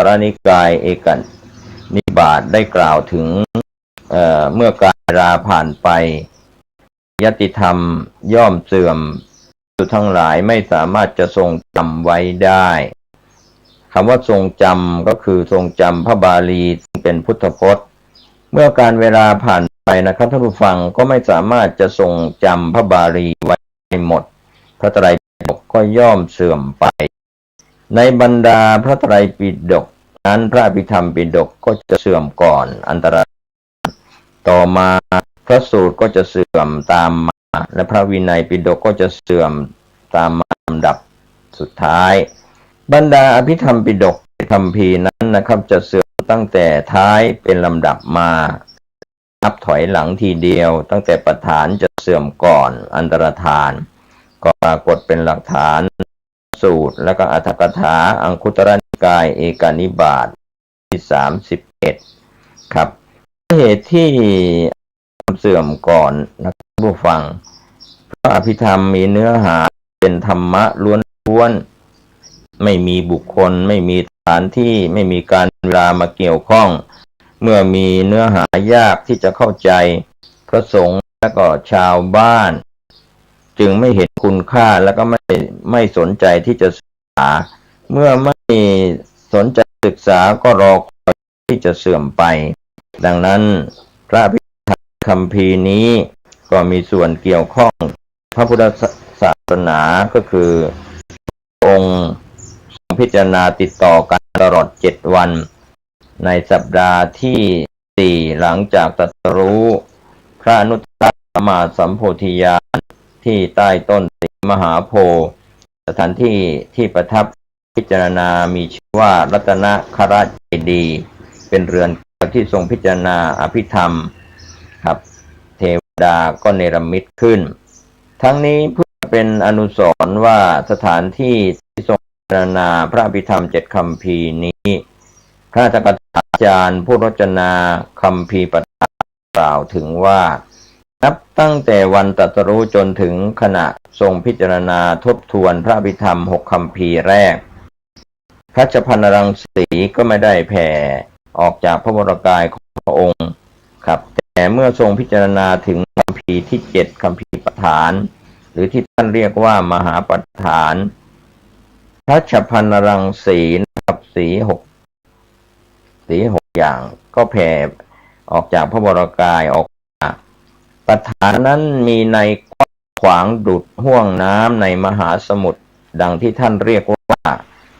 S1: รนิกายเอกนิบาตได้กล่าวถึงเมื่อการเวลาผ่านไปยติธรรมย่อมเสื่อมสุทั้งหลายไม่สามารถจะทรงจำไว้ได้คำว่าทรงจำก็คือทรงจำพระบาลีซึ่งเป็นพุทธพจน์เมื่อการเวลาผ่านไปนะครับท่านผู้ฟังก็ไม่สามารถจะทรงจำพระบาลีไว้หมดพระไตรปิฎกก็ย่อมเสื่อมไปในบรรดาพระไตรปิฎกนั้นพระอภิธรรมปิฎกก็จะเสื่อมก่อนอันตรายต่อมาพระสูตรก็จะเสื่อมตามมาและพระวินัยปิฎกก็จะเสื่อมตามมาลำดับสุดท้ายบรรดาอภิธรรมปิฎกคัมภีร์นั้นนะครับจะเสื่อมตั้งแต่ท้ายเป็นลำดับมานับถอยหลังทีเดียวตั้งแต่ประธานจะเสื่อมก่อนอันตรธานก็ปรากฏเป็นหลักฐานสูตรและก็อรรถกถาอังคุตรนิกายเอกนิบาตที่31ครับเหตุที่เสื่อมก่อนนะครับผู้ฟังพระอภิธรรมมีเนื้อหาเป็นธรรมะล้วนๆไม่มีบุคคลไม่มีสถานที่ไม่มีการเวลามาเกี่ยวข้องเมื่อมีเนื้อหายากที่จะเข้าใจพระสงฆ์และก็ชาวบ้านจึงไม่เห็นคุณค่าแล้วก็ไม่สนใจที่จะศึกษาเมื่อไม่สนใจศึกษาก็รอคอยที่จะเสื่อมไปดังนั้นพระอภิธรรมคัมภีร์นี้ก็มีส่วนเกี่ยวข้องพระพุทธศาสนาก็คือองค์พิจารณาติดต่อกันตลอด7 วันในสัปดาห์ที่4หลังจากตรัสรู้พระอนุตตรสัมมาสัมโพธิญาณที่ใต้ต้นมหาโพธิ์สถานที่ที่ประทับพิจารณามีชื่อว่ารัตนคราชเจดีย์เป็นเรือนที่ทรงพิจารณาอภิธรรมครับเทวดาก็เนรมิตขึ้นทั้งนี้เพื่อเป็นอนุสรณ์ว่าสถานที่ที่ทรงพิจารณาพระอภิธรรม7 คัมภีร์นี้พระอัฏฐกถาจารย์ผู้รจนาคัมภีร์ปฐานกล่าวถึงว่านับตั้งแต่วันตรัสรู้จนถึงขณะทรงพิจารณาทบทวนพระอภิธรรม6 คัมภีร์แรกพระชพันรังสีก็ไม่ได้แผ่ออกจากพระวรกายของพระองค์ครับแต่เมื่อทรงพิจารณาถึงคัมภีร์ที่7 คัมภีร์ปฐานหรือที่ท่านเรียกว่ามหาปฐานพระชพันรังสีนะครับสี6อย่างก็แผ่ออกจากพระวรกายออกมาปฐานนั้นมีในกว้างขวางดุจห้วงน้ำในมหาสมุทรดังที่ท่านเรียกว่า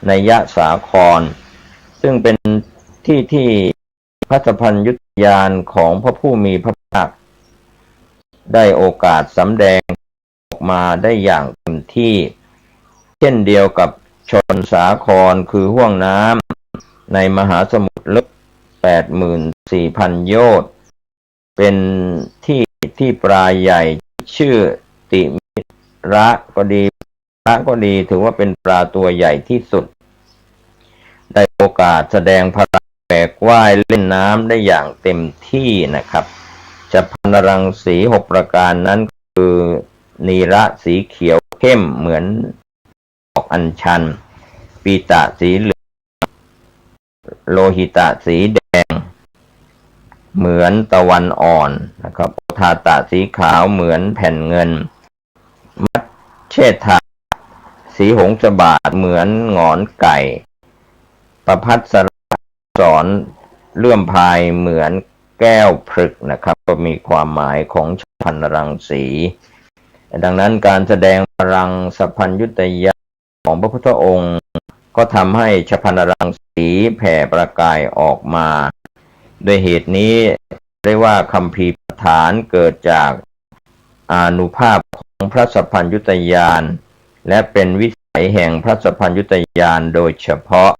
S1: นัยยสาครซึ่งเป็นที่พระสัพพัญญุตญาณของพระผู้มีพระภาคได้โอกาสสำแดงออกมาได้อย่างเต็มที่เช่นเดียวกับชนสาครคือห้วงน้ำในมหาสมุทรลึก 84,000 โยชน์เป็นที่ปลาใหญ่ชื่อติมิระก็ดีถือว่าเป็นปลาตัวใหญ่ที่สุดได้โอกาสแสดงพลังแบกว่ายเล่นน้ำได้อย่างเต็มที่นะครับจะพันรังสี6 ประการนั้นคือนีระสีเขียวเข้มเหมือนดอกอัญชันปีตะสีเหลืองโลหิตะสีแดงเหมือนตะวันอ่อนนะครับทาตะสีขาวเหมือนแผ่นเงินมัชเชษฐาสีหงสบาทเหมือนหงอนไก่ประพัสสรสอนเลื่อมพายเหมือนแก้วพฤกษ์นะครับก็มีความหมายของชพันรังสีดังนั้นการแสดงพลังสัพพัญญุตญาณของพระพุทธองค์ก็ทำให้ชพันรังสีแผ่ประกายออกมาโดยเหตุนี้เรียกว่าคัมภีร์ปฐานเกิดจากอานุภาพของพระสัพพัญญุตญาณและเป็นวิสัยแห่งพระสัพพัญญุตญาณโดยเฉพาะ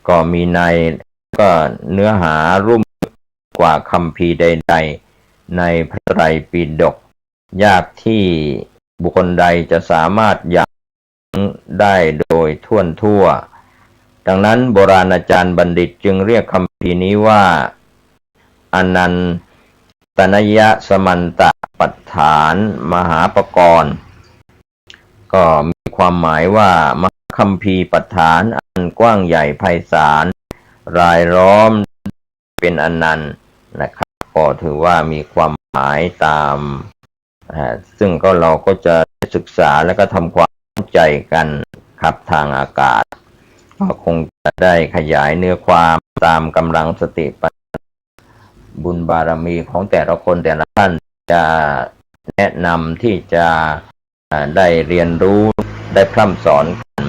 S1: ก็มีในก็เนื้อหารุ่มกว่าคัมภีร์ใดๆในพระไตรปิฎกยากที่บุคคลใดจะสามารถอย่าง ได้โดยท่วนทั่วดังนั้นโบราณอาจารย์บัณฑิตจึงเรียกคำพีนี้ว่าอนันตนยสมันตปัฏฐานมหาปกรณ์ก็มีความหมายว่ามหาคัมภีร์ปัฏฐานอันกว้างใหญ่ไพศาลรายล้อมเป็นอนันต์นะครับก็ถือว่ามีความหมายตามซึ่งเราก็จะศึกษาและก็ทำความเข้าใจกันครับทางอากาศก็คงจะได้ขยายเนื้อความตามกำลังสติปัญญาบุญบารมีของแต่ละคนแต่ละท่านจะแนะนำที่จะได้เรียนรู้ได้พร่ำสอนกัน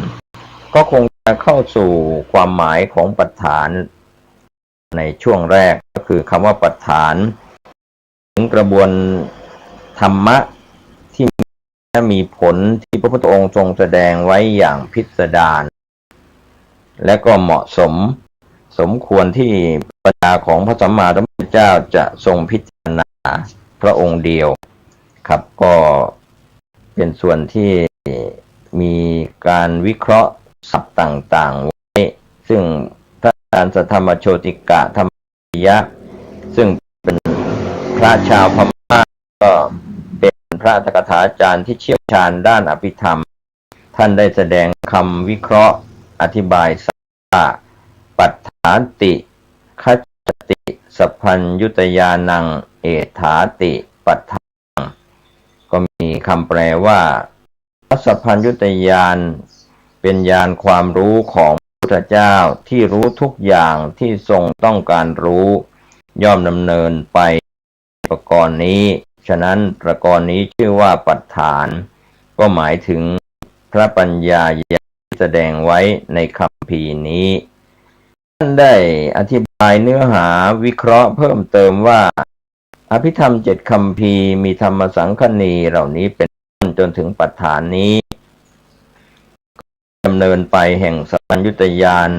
S1: ก็คงจะเข้าสู่ความหมายของปัฏฐานในช่วงแรกก็คือคำว่าปัฏฐานถึงกระบวนธรรมะที่มีผลที่พระพุทธองค์ทรงแสดงไว้อย่างพิสดารและก็เหมาะสมควรที่ปัญญาของพระสัมมาสัมพุทธเจ้าจะทรงพิจารณาพระองค์เดียวครับก็เป็นส่วนที่มีการวิเคราะห์ศัพท์ต่างๆไว้ซึ่งพระอาจารย์สัทธรรมโชติกะธรรมยะซึ่งเป็นพระชาวพม่าก็เป็นพระอัตถกถาจารย์ที่เชี่ยวชาญด้านอภิธรรมท่านได้แสดงคำวิเคราะห์อธิบายว่าปัฏฐานติคัจฉติสัพพัญญุตยานังเอถาติปัฏฐานังก็มีคำแปลว่าสัพพัญญุตยานเป็นญาณความรู้ของพระพุทธเจ้าที่รู้ทุกอย่างที่ทรงต้องการรู้ย่อมดำเนินไปประกรณ์นี้ฉะนั้นประกรณ์นี้ชื่อว่าปัฏฐานก็หมายถึงพระปัญญาญาณที่แสดงไว้ในคัมภีร์นี้ท่านได้อธิบายเนื้อหาวิเคราะห์เพิ่มเติมว่าอภิธรรม7คัมภีร์มีธรรมสังคณีเหล่านี้เป็นจนถึงปัฏฐานนี้ดำเนินไปแห่งสัพพัญญุตญาณ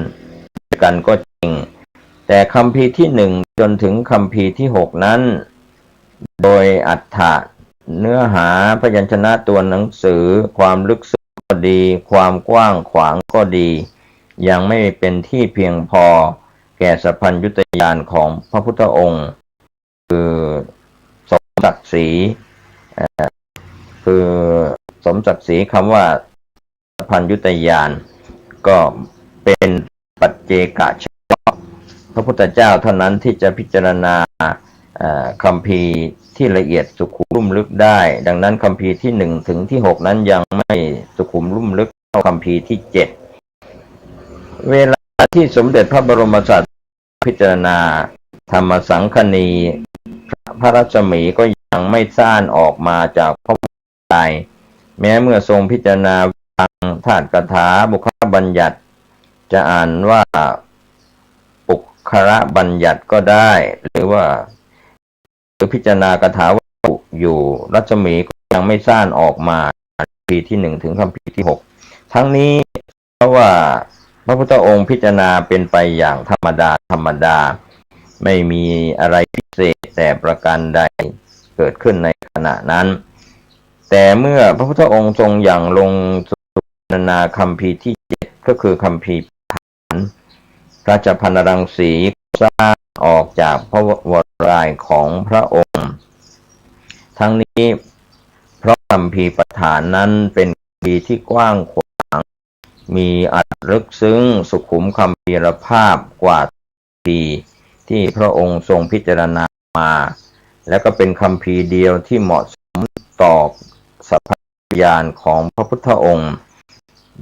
S1: กันก็จริงแต่คัมภีร์ที่1จนถึงคัมภีร์ที่6นั้นโดยอรรถะเนื้อหาพยัญชนะตัวหนังสือความลึกซึ้งก็ดีความกว้างขวางก็ดียังไม่เป็นที่เพียงพอแก่สัพพัญญุตญาณของพระพุทธองค์คือสมศักดิ์ศรีคือสมศักดิ์ศรีคำว่าสัพพัญญุตญาณก็เป็นปัจเจกเฉพาะพระพุทธเจ้าเท่านั้นที่จะพิจารณาคัมภีร์ที่ละเอียดสุขุมลุ่มลึกได้ดังนั้นคัมภีร์ที่1ถึงที่6นั้นยังไม่สุขุมลุ่มลึกเท่าคัมภีร์ที่7เวลาที่สมเด็จพระบรมศาสดาพิจารณาธรรมสังคณีพระรัศมีก็ยังไม่ซ่านออกมาจากพระทัยแม้เมื่อทรงพิจารณาธาตุกถาบุคคลบัญญัติจะอ่านว่าปุคละบัญญัติก็ได้หรือพิจารณากถาวัตถุอยู่รัศมีก็ยังไม่ซ่านออกมาคัมภีร์ที่1ถึงคัมภีร์ที่6ทั้งนี้เพราะว่าพระพุทธองค์พิจารณาเป็นไปอย่างธรรมดาไม่มีอะไรพิเศษแต่ประการใดเกิดขึ้นในขณะนั้นแต่เมื่อพระพุทธองค์ทรงอย่างลงสู่พิจารณาคัมภีร์ที่7ก็คือคัมภีร์ปัฏฐานพระจักรพรรณรังสีสร้างออกจากพระวรายของพระองค์ทั้งนี้เพราะคัมภีร์ปัฏฐานนั้นเป็นคัมภีร์ที่กว้างขวางมีอรรถลึกซึ้งสุขุมคัมภีรภาพกว่าคัมภีร์ที่พระองค์ทรงพิจารณามาและก็เป็นคัมภีร์เดียวที่เหมาะสมต่อสัพพัญญุตญาณของพระพุทธองค์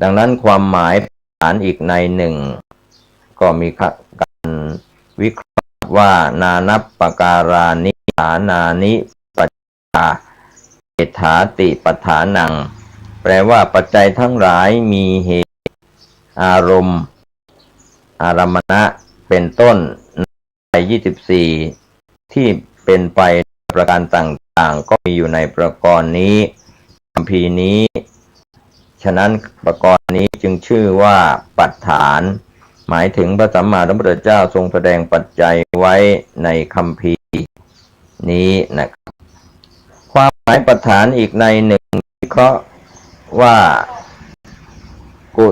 S1: ดังนั้นความหมายฐานอีกในหนึ่งก็มีการวิเคราะห์ว่านานัปปการานิฐานานิปัจจาเอถาติปัฏฐานังแปลว่าปัจจัยทั้งหลายมีเหตุอารมณ์อารมณะเป็นต้นใน24ที่เป็นไปประการต่างๆก็มีอยู่ในประกรณ์นี้คัมภีร์นี้ฉะนั้นประกรณ์นี้จึงชื่อว่าปัฏฐานหมายถึงพระสัมมาสัมพุทธเจ้าทรงแสดงปัจจัยไว้ในคัมภีร์นี้นะครับความหมายปัฏฐานอีกในหนึ่งวิเคราะห์ว่า กุ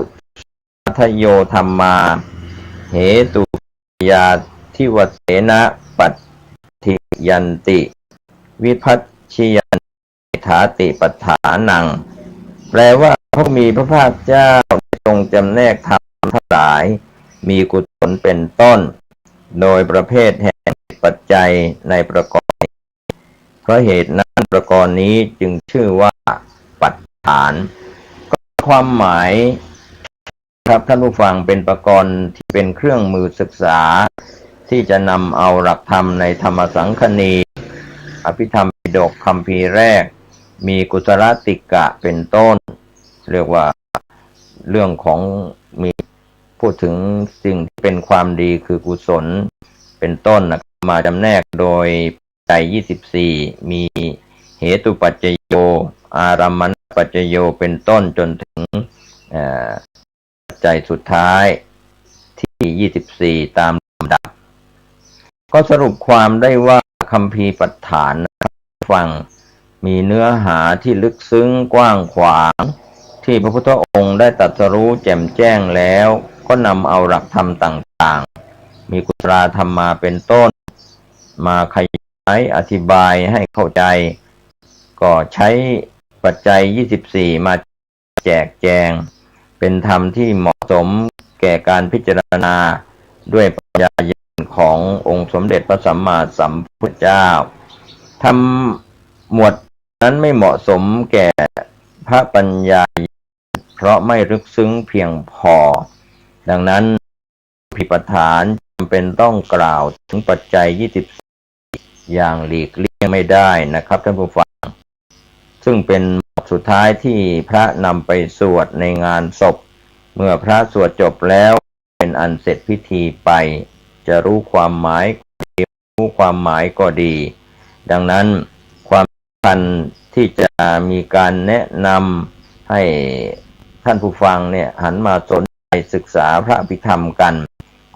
S1: ทโยธรรมาเหตุยาทิวเสนะปัตถิยันติวิพัชชิยันถาติปัฏฐานังแปลว่าพระมีพระภาคเจ้าทรงจำแนกธรรมทั้งหลายมีกุศลเป็นต้นโดยประเภทแห่งปัจจัยในประกอบเพราะเหตุนั้นประกอบนี้จึงชื่อว่าปัฏฐานก็ความหมายครับท่านผู้ฟังเป็นประกอบที่เป็นเครื่องมือศึกษาที่จะนำเอาหลักธรรมในธรรมสังคณีอภิธรรมปิฎกคัมภีร์แรกมีกุศลติกะเป็นต้นเรียกว่าเรื่องของมีพูดถึงสิ่งที่เป็นความดีคือกุศลเป็นต้นนะมาจำแนกโดยปัจจัย24มีเหตุปัจจโยอารัมมณปัจจโยเป็นต้นจนถึงปัจจัยสุดท้ายที่24ตามลำดับก็สรุปความได้ว่าคัมภีร์ปัฏฐานนะครับฟังมีเนื้อหาที่ลึกซึ้งกว้างขวางที่พระพุทธองค์ได้ตรัสรู้แจ่มแจ้งแล้วก็นำเอาหลักธรรมต่างๆมีกุศลธรรมมาเป็นต้นมาขยายอธิบายให้เข้าใจก็ใช้ปัจจัย24มาแจกแจงเป็นธรรมที่เหมาะสมแก่การพิจารณาด้วยปัญญาญาณขององค์สมเด็จพระสัมมาสัมพุทธเจ้าธรรมหมวดนั้นไม่เหมาะสมแก่พระปัญญาเพราะไม่ลึกซึ้งเพียงพอดังนั้นภิปฐานจำเป็นต้องกล่าวถึงปัจจัย24อย่างหลีกเลี่ยงไม่ได้นะครับท่านผู้ฟังซึ่งเป็นหมวดสุดท้ายที่พระนำไปสวดในงานศพเมื่อพระสวดจบแล้วเป็นอันเสร็จพิธีไปจะรู้ความหมายก็ดีดังนั้นความสำคัญที่จะมีการแนะนำให้ท่านผู้ฟังเนี่ยหันมาสนใจศึกษาพระอภิธรรมกัน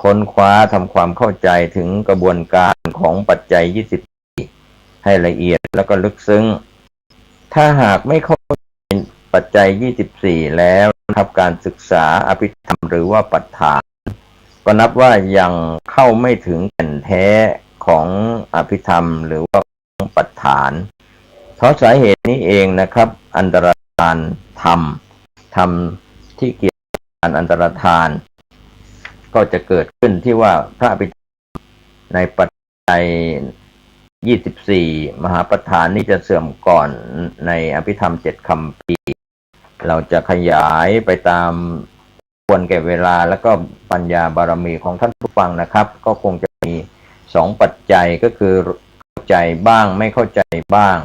S1: ค้นคว้าทำความเข้าใจถึงกระบวนการของปัจจัย24ให้ละเอียดแล้วก็ลึกซึ้งถ้าหากไม่เข้าใจปัจจัย24แล้วนะครับการศึกษาอภิธรรมหรือว่าปัฏฐานก็นับว่ายังเข้าไม่ถึงแก่นแท้ของอภิธรรมหรือว่าปัฏฐานเพราะสาเหตุนี้เองนะครับอันตรธานธรรมที่เกี่ยวกับอันตรธานก็จะเกิดขึ้นที่ว่าพระอภิธรรมในปัจจัย24มหาปัฏฐานนี้จะเสื่อมก่อนในอภิธรรม7คัมภีร์เราจะขยายไปตามควรแก่เวลาแล้วก็ปัญญาบารมีของท่านผู้ฟังนะครับก็คงจะมี2ปัจจัยก็คือเข้าใจบ้างไม่เข้าใจบ้าง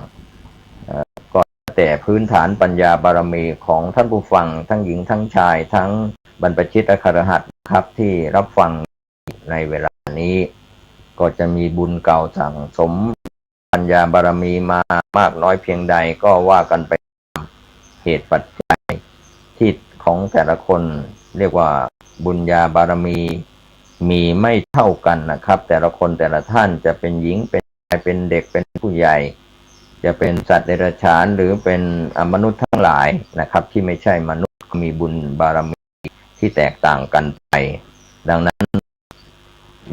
S1: ก็แต่พื้นฐานปัญญาบารมีของท่านผู้ฟังทั้งหญิงทั้งชายทั้งบรรพชิตและคฤหัสถ์ครับที่รับฟังในเวลานี้ก็จะมีบุญเก่าสั่งสมปัญญาบารมีมามากน้อยเพียงใดก็ว่ากันไปเหตุปัจจัยที่ของแต่ละคนเรียกว่าบุญญาบารมีมีไม่เท่ากันนะครับแต่ละคนแต่ละท่านจะเป็นหญิงเป็นชายเป็นเด็กเป็นผู้ใหญ่จะเป็นสัตว์เดรัจฉานหรือเป็นมนุษย์ทั้งหลายนะครับที่ไม่ใช่มนุษย์มีบุญบารมีที่แตกต่างกันไปดังนั้น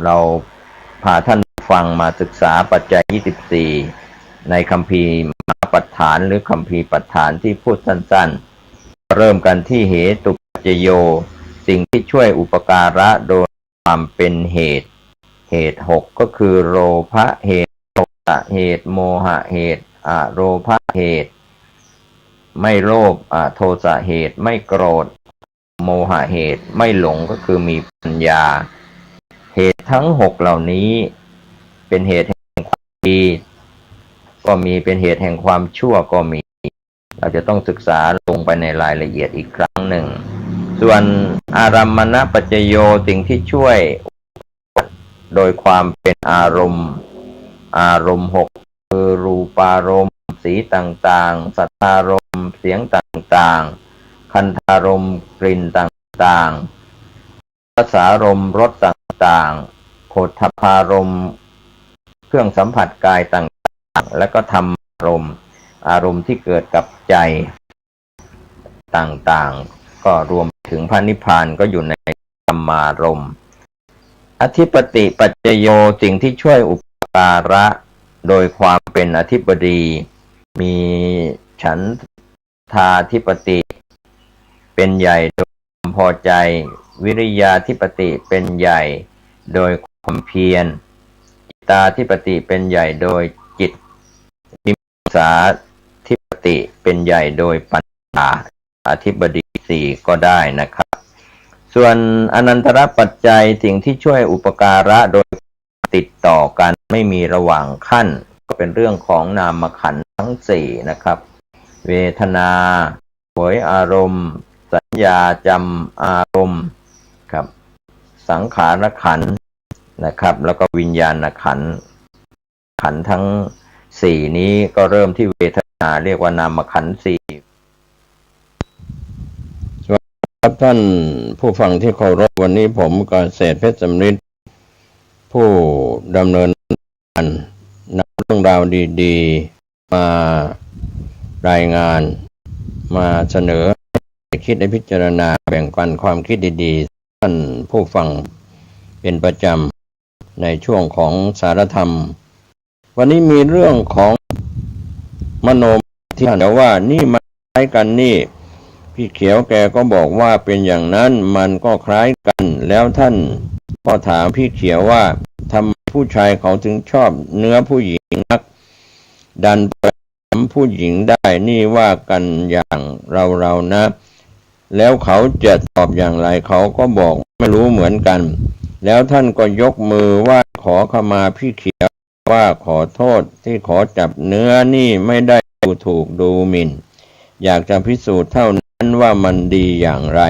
S1: เราพาท่านฟังมาศึกษาปัจจัย24ในคัมภีร์มหาปัฏฐานหรือคัมภีร์ปัฏฐานที่พูดสั้นๆเริ่มกันที่เหตุปัจจโยสิ่งที่ช่วยอุปการะโดยความเป็นเหตุ6ก็คือโลภะเหตุโทสะเหตุโมหะเหตุอโลภะเหตุไม่โลภโทสะเหตุไม่โกรธโมหะเหตุไม่หลงก็คือมีปัญญาเหตุทั้ง6เหล่านี้เป็นเหตุแห่งความดีก็มีเป็นเหตุแห่งความชั่วก็มีเราจะต้องศึกษาลงไปในรายละเอียดอีกครั้งหนึ่งส่วนอารัมมณปัจจโยสิ่งที่ช่วยโดยความเป็นอารมณ์6คือรูปารมณ์สีต่างๆสัทธารมณ์เสียงต่างๆคันธารมณ์กลิ่นต่างๆรสารมณ์รสต่างๆโผฏฐัพพารมณ์เครื่องสัมผัสกายต่างๆและก็ธรรมอารมณ์ที่เกิดกับใจต่าง ก็รวมถึงพระนิพพานก็อยู่ในธรรมารมณ์อธิปติปัจจโยสิ่งที่ช่วยอุปการะโดยความเป็นอธิบดีมีฉันทาธิปติเป็นใหญ่โดยความพอใจวิริยาธิปติเป็นใหญ่โดยความเพียรจิตาธิปติเป็นใหญ่โดยจิตวิมังสาธิปติเป็นใหญ่โดยปัญญาอธิบดีสี่ก็ได้นะครับส่วนอนันตรปัจจัยสิ่งที่ช่วยอุปการะโดยติดต่อกันไม่มีระหว่างขั้นก็เป็นเรื่องของนามขันธ์ทั้งสี่นะครับเวทนาหวยอารมณ์สัญญาจำอารมณ์ครับสังขารขันธ์นะครับแล้วก็วิญญาณขันธ์ขันธ์ทั้งสี่นี้ก็เริ่มที่เวทนาเรียกว่านามขันธ์สี่ครับท่านผู้ฟังที่เคารพวันนี้ผมกเกษตรเพชรสำริดผู้ดำเนินการนำเรื่องราวดีๆมารายงานมาเสนอให้คิดให้พิจารณาแบ่งปันความคิดดีๆท่านผู้ฟังเป็นประจำในช่วงของสารธรรมวันนี้มีเรื่องของมโนที่ท่านว่านี่มันคล้ายกันนี่พี่เขียวแกก็บอกว่าเป็นอย่างนั้นมันก็คล้ายกันแล้วท่านก็ถามพี่เขียวว่าทำไมผู้ชายเขาถึงชอบเนื้อผู้หญิงนักดันไปทำผู้หญิงได้นี่ว่ากันอย่างเรานะแล้วเขาจะตอบอย่างไรเขาก็บอกไม่รู้เหมือนกันแล้วท่านก็ยกมือไหว้ขอขมาพี่เขียวว่าขอโทษที่ขอจับเนื้อนี่ไม่ได้ดูถูกดูหมิ่นอยากจะพิสูจน์เท่านั้นว่ามันดีอย่างไร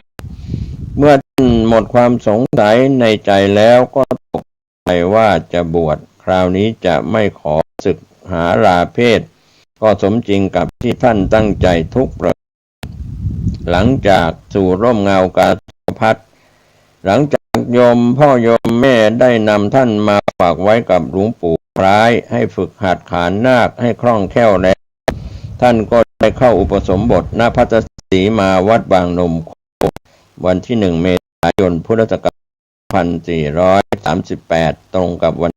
S1: เมื่อท่านหมดความสงสัยในใจแล้วก็ตกใจว่าจะบวชคราวนี้จะไม่ขอศึกหาราเพศก็สมจริงกับที่ท่านตั้งใจทุกประหลังจากสู่ร่มเงากาสาวพัสหลังจากโยมพ่อโยมแม่ได้นำท่านมาฝากไว้กับหลวงปู่คล้ายให้ฝึกหัดขานนาคให้คล่องแคล่วแล้วท่านก็ได้เข้าอุปสมบทณพัทสีมาวัดบางนมโควันที่1 เมษายนพุทธศักราช2438ตรงกับวัน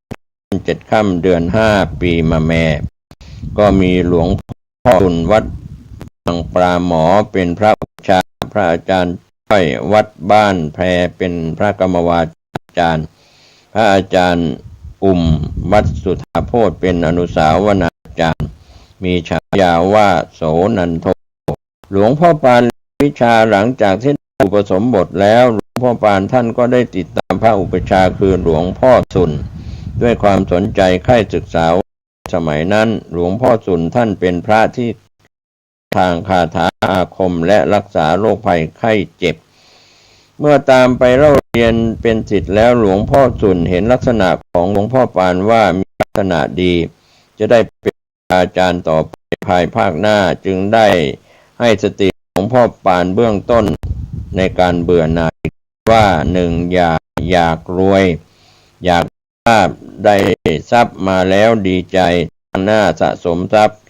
S1: ที่7 ค่ำเดือน 5 ปีมะแม่ก็มีหลวงพ่อตุลวัดบางปลาหมอเป็นพระอุปชาพระอาจารย์จ้อยวัดบ้านแพรเป็นพระกรรมวาจารย์พระอาจารย์วัดสุทธาโพธเป็นอนุสาวนาจารย์มีฉายาว่าโสนันโทหลวงพ่อปานวิชาหลังจากที่อุปสมบทแล้วหลวงพ่อปานท่านก็ได้ติดตามพระอุปชาคือหลวงพ่อสุนด้วยความสนใจใคร่ศึกษาสมัยนั้นหลวงพ่อสุนท่านเป็นพระที่ทางคาถาอาคมและรักษาโรคภัยไข้เจ็บเมื่อตามไปเล่าเรียนเป็นศิษย์แล้วหลวงพ่อสุนเห็นลักษณะของหลวงพ่อปานว่ามีลักษณะดีจะได้เป็นอาจารย์ต่อไปภายภาคหน้าจึงได้ให้สติหลวงพ่อปานเบื้องต้นในการเบื่อหน่ายว่า1อยากรวยอยากได้ทรัพย์มาแล้วดีใจตั้งหน้าสะสมทรัพย์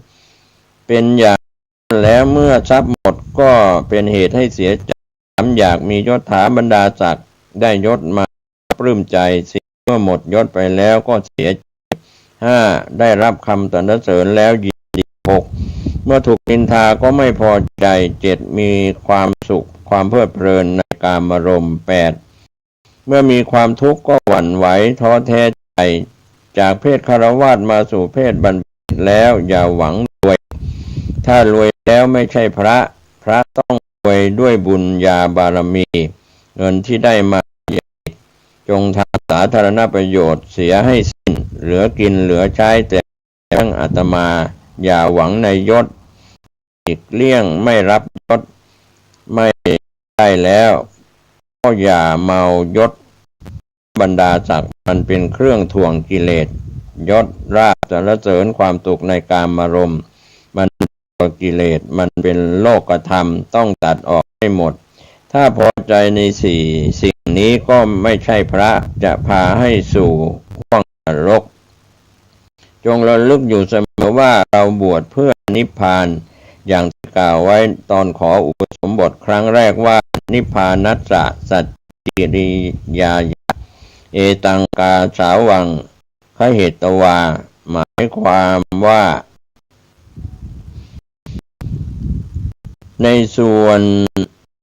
S1: 2เป็นอย่างแล้วเมื่อทรัพย์หมดก็เป็นเหตุให้เสียใจ3อยากมียศถาบรรดาศักดิ์ได้ยศมาปลื้มใจ4เมื่อหมดยศไปแล้วก็เสียใจ5ได้รับคำสรรเสริญแล้วยินดี6เมื่อถูกนินทาก็ไม่พอใจ7มีความสุขความเพลิดเพลินในกามารมณ์8เมื่อมีความทุกข์ก็หวั่นไหวท้อแท้ใจจากเพศฆราวาสมาสู่เพศบรรพชิตแล้วอย่าหวังรวยถ้ารวยแล้วไม่ใช่พระต้องรวยด้วยบุญญาบารมีเงินที่ได้มาจงทำสาธารณประโยชน์เสียให้สิ้นเหลือกินเหลือใช้แต่ทั้งอาตมาอย่าหวังในยศอีกเลี่ยงไม่รับยศไม่ได้แล้วก็อย่าเมายศบรรดาศักดิ์มันเป็นเครื่องถ่วงกิเลสยศราบสรรเสริญความสุขในกามารมณ์มันเป็นกิเลสมันเป็นโลกธรรมต้องตัดออกให้หมดถ้าพอใจในสิ่งนี้ก็ไม่ใช่พระจะพาให้สู่ห้วงนรกจงระลึกอยู่เสมอว่าเราบวชเพื่อนิพพาน อย่างที่กล่าวไว้ตอนขออุปสมบทครั้งแรกว่านิพพานัสสะสัจจิริยายะเอตังกาสาวังคเหตวาหมายความว่าในส่วน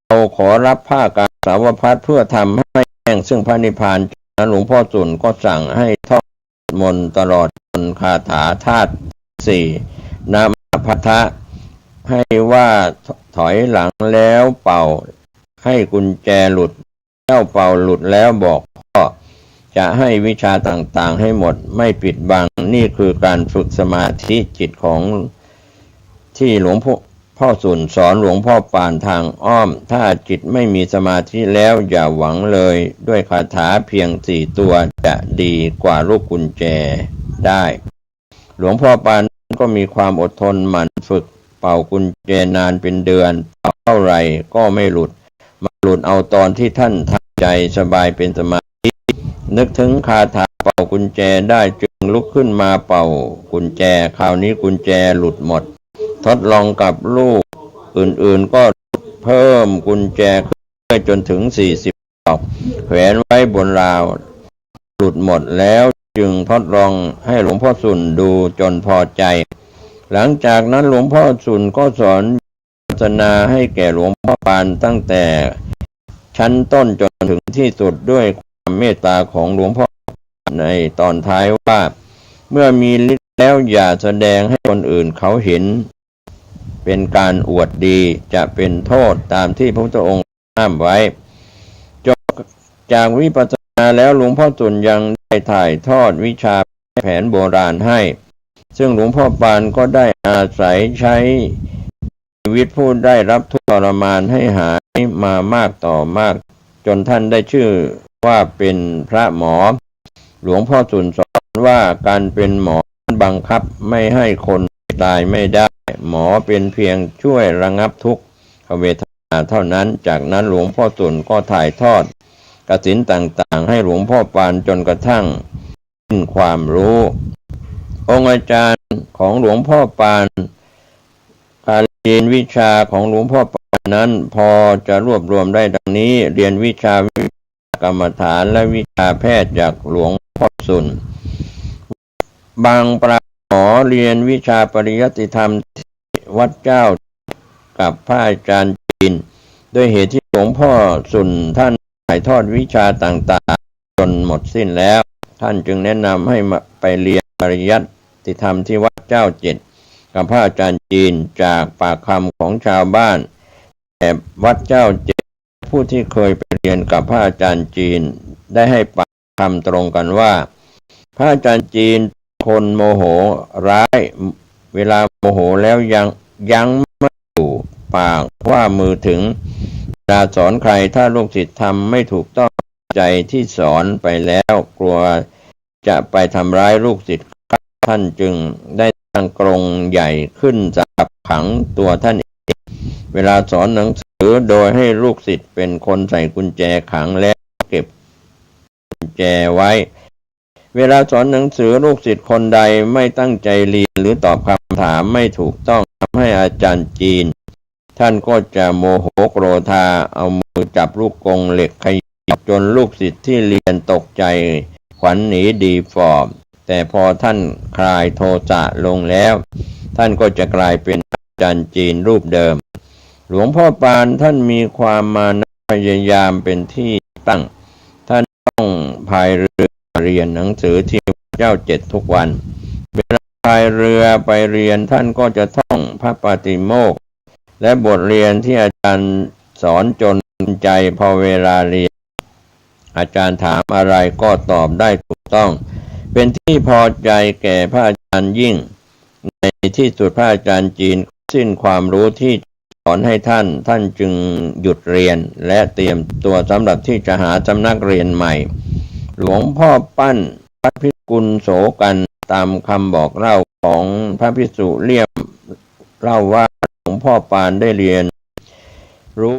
S1: เราขอรับผ้ากาสาวพัสเพื่อทำให้แจ้งซึ่งพระนิพพานหลวงพ่อสุนก็สั่งให้ท่องมนต์ตลอดจนคาถาธาตุสี่นามพัทธะให้ว่าถอยหลังแล้วเป่าให้กุญแจหลุดเจ้าเป่าหลุดแล้วบอกพ่อจะให้วิชาต่างๆให้หมดไม่ปิดบังนี่คือการฝึกสมาธิจิตของที่หลวงพ่อสุนสอนหลวงพ่อปานทางอ้อมถ้าจิตไม่มีสมาธิแล้วอย่าหวังเลยด้วยคาถาเพียง4 ตัวจะดีกว่าลูกกุญแจได้หลวงพ่อปานก็มีความอดทนหมั่นฝึกเป่ากุญแจนานเป็นเดือนเป่าเท่าไหร่ก็ไม่หลุดมาหลุดเอาตอนที่ท่านทำใจสบายเป็นสมาธินึกถึงคาถาเป่ากุญแจได้จึงลุกขึ้นมาเป่ากุญแจคราวนี้กุญแจหลุดหมดทดลองกับลูกอื่นๆก็เพิ่มกุญแจขึ้นจนถึง40 ดอกแขวนไว้บนราวหลุดหมดแล้วจึงทดลองให้หลวงพ่อสุนดูจนพอใจหลังจากนั้นหลวงพ่อสุนก็สอนวิปัสสนาให้แก่หลวงพ่อปานตั้งแต่ชั้นต้นจนถึงที่สุดด้วยความเมตตาของหลวงพ่อในตอนท้ายว่าเมื่อมีฤทธิ์แล้วอย่าแสดงให้คนอื่นเขาเห็นเป็นการอวดดีจะเป็นโทษตามที่พระพุทธองค์ห้ามไว้จบจากวิปัสสนาแล้วหลวงพ่อสุนยังได้ถ่ายทอดวิชาแผนโบราณให้ซึ่งหลวงพ่อปานก็ได้อาศัยใช้ชีวิตผู้ได้รับทุกข์ทรมานให้หายมามากต่อมากจนท่านได้ชื่อว่าเป็นพระหมอหลวงพ่อสุนสอนว่าการเป็นหมอบังคับไม่ให้คนตายไม่ได้หมอเป็นเพียงช่วยระงับทุกขเวทนาเท่านั้นจากนั้นหลวงพ่อสุนก็ถ่ายทอดกสิณต่างๆให้หลวงพ่อปานจนกระทั่งสิ้นความรู้องค์อาจารย์ของหลวงพ่อปานการเรียนวิชาของหลวงพ่อปานนั้นพอจะรวบรวมได้ดังนี้เรียนวิชากรรมฐานและวิชาแพทย์จากหลวงพ่อสุนบางปราหมอเรียนวิชาปริยัติธรรมวัดเจ้ากับพระอาจารย์จีนด้วยเหตุที่หลวงพ่อสุนท่านถ่ายทอดวิชาต่างๆจนหมดสิ้นแล้วท่านจึงแนะนำให้ไปเรียนปริยัติธรรมที่วัดเจ้า7กับพระอาจารย์จีนจากปากคำของชาวบ้านแต่วัดเจ้า7ผู้ที่เคยไปเรียนกับพระอาจารย์จีนได้ให้ปากคำตรงกันว่าพระอาจารย์จีนคนโมโหร้ายเวลาโมโหแล้วยังไม่อยู่ปากว่ามือถึงเวลาสอนใครถ้าลูกศิษย์ทำไม่ถูกต้องใจที่สอนไปแล้วกลัวจะไปทำร้ายลูกศิษย์ท่านจึงได้ตั้งกรงใหญ่ขึ้นจับขังตัวท่านเองเวลาสอนหนังสือโดยให้ลูกศิษย์เป็นคนใส่กุญแจขังและเก็บกุญแจไว้เวลาสอนหนังสือลูกศิษย์คนใดไม่ตั้งใจเรียนหรือตอบคำถามไม่ถูกต้องทำให้อาจารย์จีนท่านก็จะโมโหโกรธาเอามือจับลูกกรงเหล็กขยับจนลูกศิษย์ที่เรียนตกใจขวัญหนีดีฟอร์มแต่พอท่านคลายโทสะลงแล้วท่านก็จะกลายเป็นอาจารย์จีนรูปเดิมหลวงพ่อปานท่านมีความมานะพยายามเป็นที่ตั้งท่านต้องพายเรือเรียนหนังสือที่เจ้า7ทุกวันเวลาพายเรือไปเรียนท่านก็จะท่องพระปาติโมกข์และบทเรียนที่อาจารย์สอนจนใจพอเวลาเรียนอาจารย์ถามอะไรก็ตอบได้ถูกต้องเป็นที่พอใจแก่พระอาจารย์ยิ่งในที่สุดพระอาจารย์จีนสิ้นความรู้ที่สอนให้ท่านจึงหยุดเรียนและเตรียมตัวสำหรับที่จะหาสำนักเรียนใหม่หลวงพ่อปั้นพระภิกขุโสกันตามคำบอกเล่าของพระภิกษุเลี่ยมเล่าว่าหลวงพ่อปานได้เรียนรู้